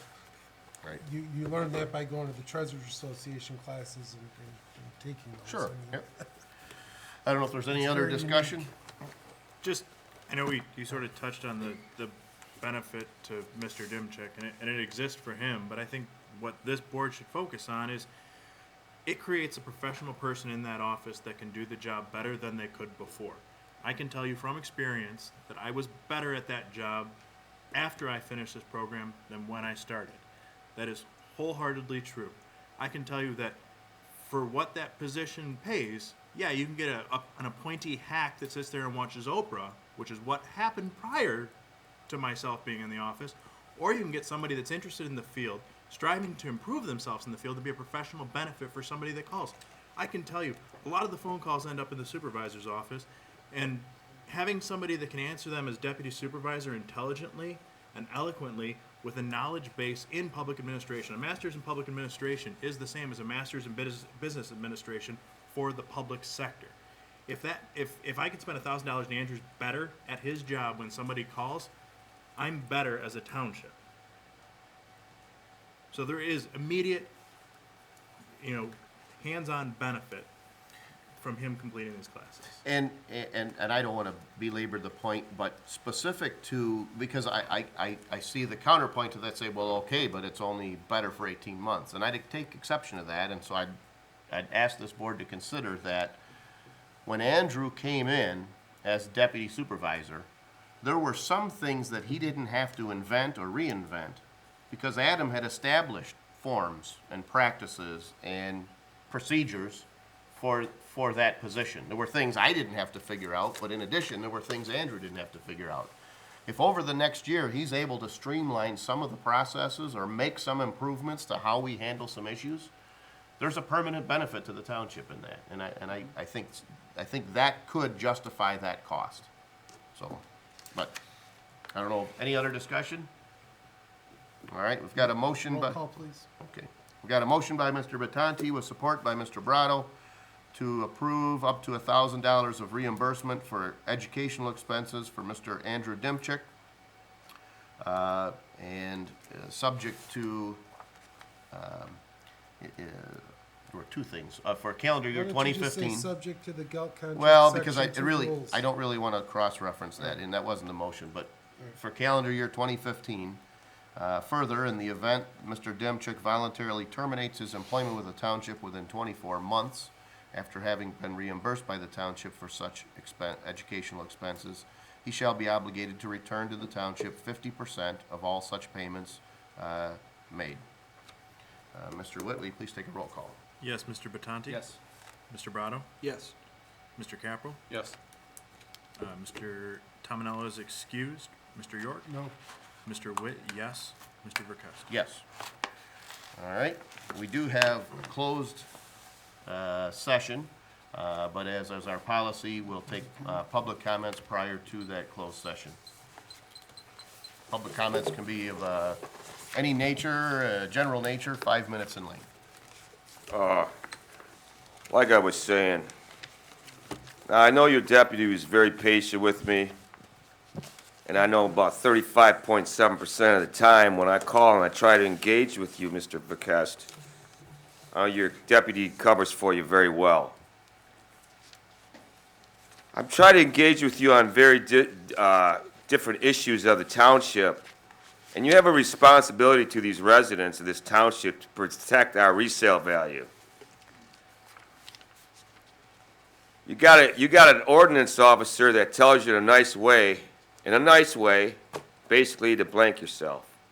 Right. You learn that by going to the Treasurers Association classes and taking those. Sure, I mean, yep. I don't know if there's any It's other very discussion? Just, I know you sort of touched on the benefit to Mr. Dimchik, and it exists for him, but I think what this board should focus on is it creates a professional person in that office that can do the job better than they could before. I can tell you from experience that I was better at that job after I finished this program than when I started. That is wholeheartedly true. I can tell you that for what that position pays, yeah, you can get an appointee hack that sits there and watches Oprah, which is what happened prior to myself being in the office, or you can get somebody that's interested in the field, striving to improve themselves in the field to be a professional benefit for somebody that calls. I can tell you, a lot of the phone calls end up in the supervisor's office, and having somebody that can answer them as deputy supervisor intelligently and eloquently with a knowledge base in public administration. A master's in public administration is the same as a master's in business administration for the public sector. If I could spend $1,000 and Andrew's better at his job when somebody calls, I'm better as a township. So there is immediate, hands-on benefit from him completing these classes. And I don't want to belabor the point, but specific to, because I see the counterpoint to that, say, well, okay, but it's only better for 18 months. And I'd take exception to that, and so I'd ask this board to consider that when Andrew came in as deputy supervisor, there were some things that he didn't have to invent or reinvent because Adam had established forms and practices and procedures for that position. There were things I didn't have to figure out, but in addition, there were things Andrew didn't have to figure out. If over the next year he's able to streamline some of the processes or make some improvements to how we handle some issues, there's a permanent benefit to the township in that. And I think that could justify that cost. So, but, I don't know, any other discussion? All right, we've got a motion by. Roll call, please. Okay. We got a motion by Mr. Batanti with support by Mr. Brado to approve up to $1,000 of reimbursement for educational expenses for Mr. Andrew Dimchik. Subject to, there were two things, for calendar year Why don't you just say 2015. subject to the GALT contract Well, because section 2 rules? I don't really want to cross-reference that, and that wasn't the motion, but for calendar year 2015, further, in the event Mr. Demchuk voluntarily terminates his employment with the township within 24 months after having been reimbursed by the township for such educational expenses, he shall be obligated to return to the township 50% of all such payments made. Mr. Whitley, please take a roll call. Yes, Mr. Batanti? Yes. Mr. Brado? Yes. Mr. Capral? Yes. Mr. Tominello is excused. Mr. York? No. Mr. Witt, yes. Mr. Verkowski? Yes. All right, we do have a closed session, but as our policy, we'll take public comments prior to that closed session. Public comments can be of any nature, general nature, 5 minutes in length. Like I was saying, now I know your deputy was very patient with me, and I know about 35.7% of the time when I call and I try to engage with you, Mr. Verkest, your deputy covers for you very well. I'm trying to engage with you on very different issues of the township, and you have a responsibility to these residents of this township to protect our resale value. You got an ordinance officer that tells you in a nice way, basically to blank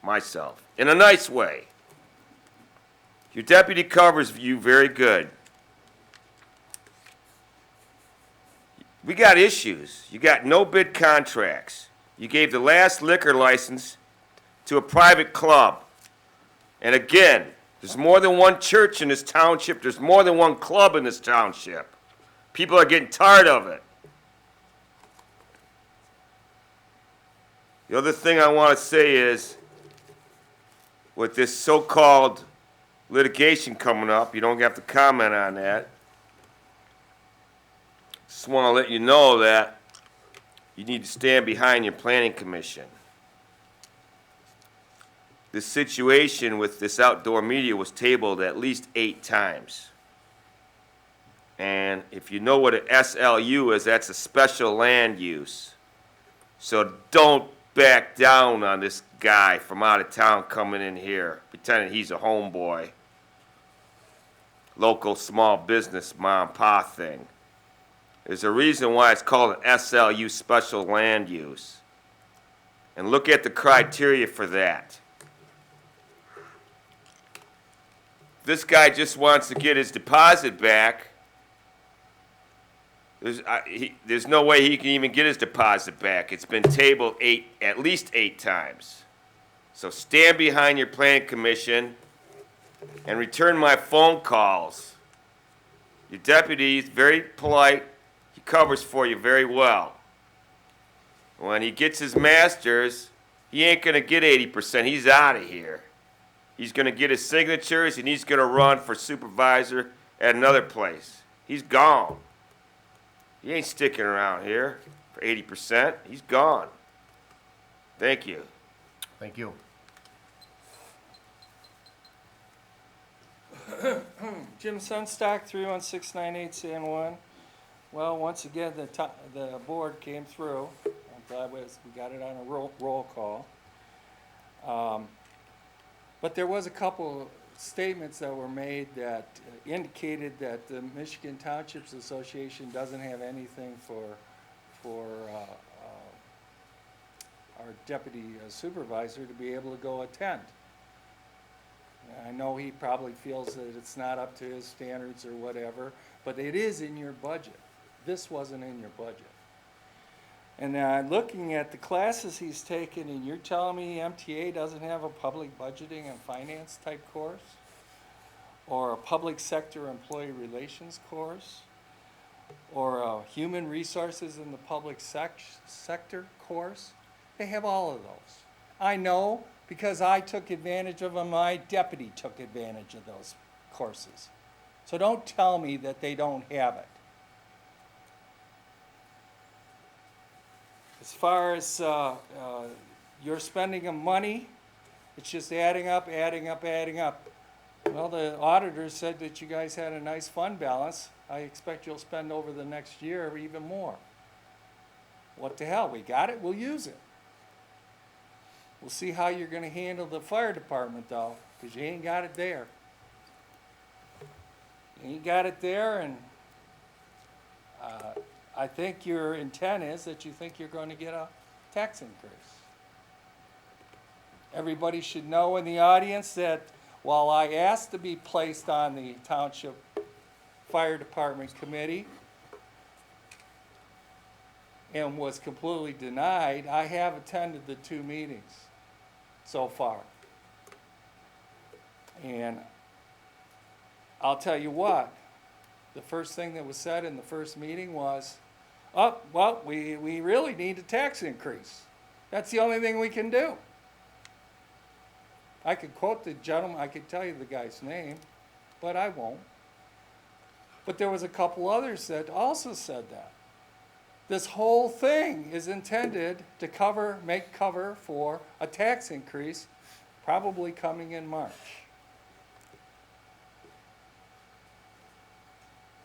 myself, in a nice way. Your deputy covers you very good. We got issues. You got no bid contracts. You gave the last liquor license to a private club. And again, there's more than one church in this township. There's more than one club in this township. People are getting tired of it. The other thing I want to say is, with this so-called litigation coming up, you don't have to comment on that. Just want to let you know that you need to stand behind your planning commission. This situation with this outdoor media was tabled at least 8 times. And if you know what an SLU is, that's a special land use. So don't back down on this guy from out of town coming in here, pretending he's a homeboy. Local small business mom and pop thing. There's a reason why it's called an SLU, special land use. And look at the criteria for that. This guy just wants to get his deposit back. There's no way he can even get his deposit back. It's been tabled at least 8 times. So stand behind your planning commission and return my phone calls. Your deputy is very polite. He covers for you very well. When he gets his master's, he ain't gonna get 80%. He's out of here. He's gonna get his signatures and he's gonna run for supervisor at another place. He's gone. He ain't sticking around here for 80%. He's gone. Thank you. Thank you. Jim Sunstock, 31698 San Juan. Well, once again, the board came through. I'm glad we got it on a roll call. But there was a couple statements that were made that indicated that the Michigan Townships Association doesn't have anything for our deputy supervisor to be able to go attend. I know he probably feels that it's not up to his standards or whatever, but it is in your budget. This wasn't in your budget. And looking at the classes he's taken, and you're telling me MTA doesn't have a public budgeting and finance type course? Or a public sector employee relations course? Or a human resources in the public sector course? They have all of those. I know because I took advantage of them. My deputy took advantage of those courses. So don't tell me that they don't have it. As far as your spending of money, it's just adding up, adding up, adding up. Well, the auditor said that you guys had a nice fund balance. I expect you'll spend over the next year even more. What the hell? We got it, we'll use it. We'll see how you're going to handle the fire department, though, because you ain't got it there. You ain't got it there, and I think your intent is that you think you're going to get a tax increase. Everybody should know in the audience that while I asked to be placed on the Township Fire Department Committee and was completely denied, I have attended the 2 meetings so far. And I'll tell you what, the first thing that was said in the first meeting was, oh, well, we really need a tax increase. That's the only thing we can do. I could quote the gentleman, I could tell you the guy's name, but I won't. But there was a couple others that also said that. This whole thing is intended to make cover for a tax increase probably coming in March.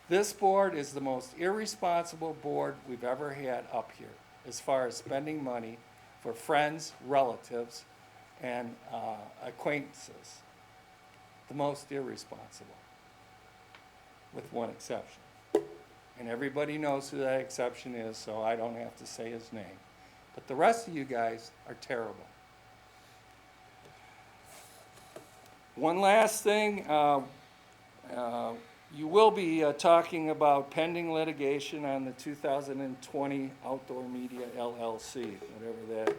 This board is the most irresponsible board we've ever had up here as far as spending money for friends, relatives, and acquaintances. The most irresponsible, with one exception. And everybody knows who that exception is, so I don't have to say his name. But the rest of you guys are terrible. One last thing, you will be talking about pending litigation on the 2020 Outdoor Media LLC, whatever that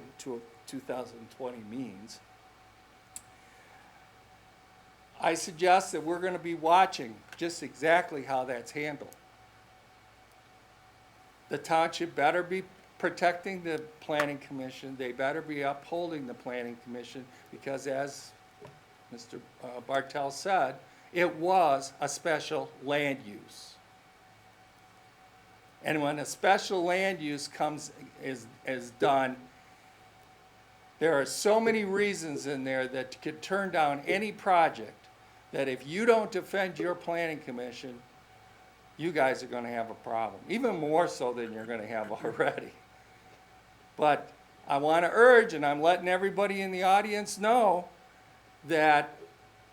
2020 means. I suggest that we're going to be watching just exactly how that's handled. The township better be protecting the planning commission, they better be upholding the planning commission, because as Mr. Bartel said, it was a special land use. And when a special land use is done, there are so many reasons in there that could turn down any project, that if you don't defend your planning commission, you guys are gonna have a problem, even more so than you're gonna have already. But I wanna urge, and I'm letting everybody in the audience know, that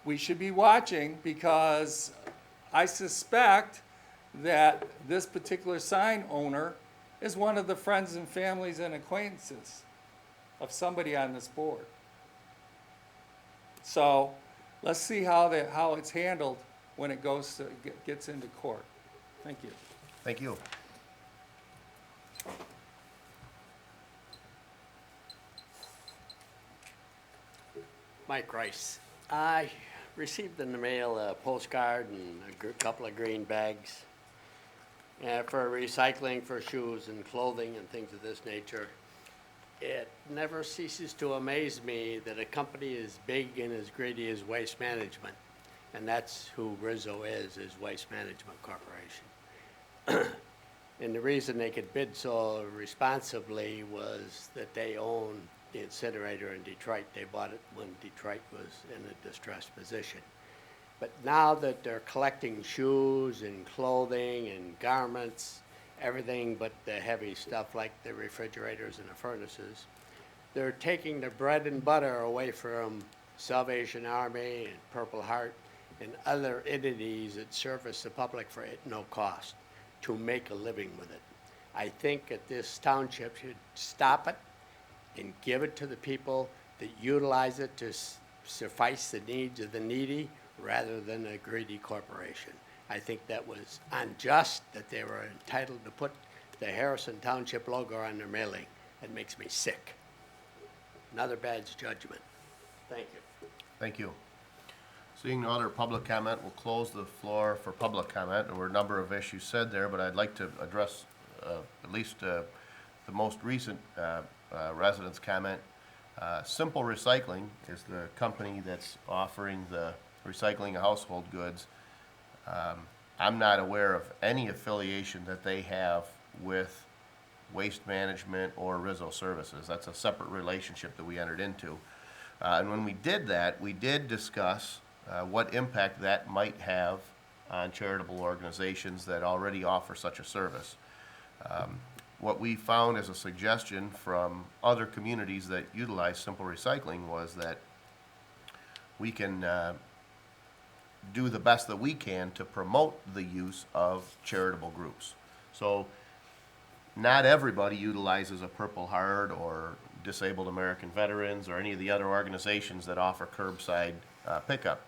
we should be watching, because I suspect that this particular sign owner is one of the friends and families and acquaintances of somebody on this board. So let's see how it's handled when it gets into court. Thank you. Thank you. Mike Rice. I received in the mail a postcard and a couple of green bags for recycling for shoes and clothing and things of this nature. It never ceases to amaze me that a company as big and as greedy as Waste Management, and that's who Rizzo is Waste Management Corporation. And the reason they could bid so responsibly was that they own the incinerator in Detroit. They bought it when Detroit was in a distressed position. But now that they're collecting shoes and clothing and garments, everything but the heavy stuff like the refrigerators and the furnaces, they're taking the bread and butter away from Salvation Army and Purple Heart and other entities that service the public for no cost to make a living with it. I think that this township should stop it and give it to the people that utilize it to suffice the needs of the needy rather than a greedy corporation. I think that was unjust, that they were entitled to put the Harrison Township logo on their mailing. It makes me sick. Another bad judgment. Thank you. Thank you. Seeing no other public comment, we'll close the floor for public comment. There were a number of issues said there, but I'd like to address at least the most recent residents' comment. Simple Recycling is the company that's offering the recycling of household goods. I'm not aware of any affiliation that they have with Waste Management or Rizzo Services. That's a separate relationship that we entered into. And when we did that, we did discuss what impact that might have on charitable organizations that already offer such a service. What we found as a suggestion from other communities that utilize Simple Recycling was that we can do the best that we can to promote the use of charitable groups. So not everybody utilizes a Purple Heart or Disabled American Veterans or any of the other organizations that offer curbside pickup.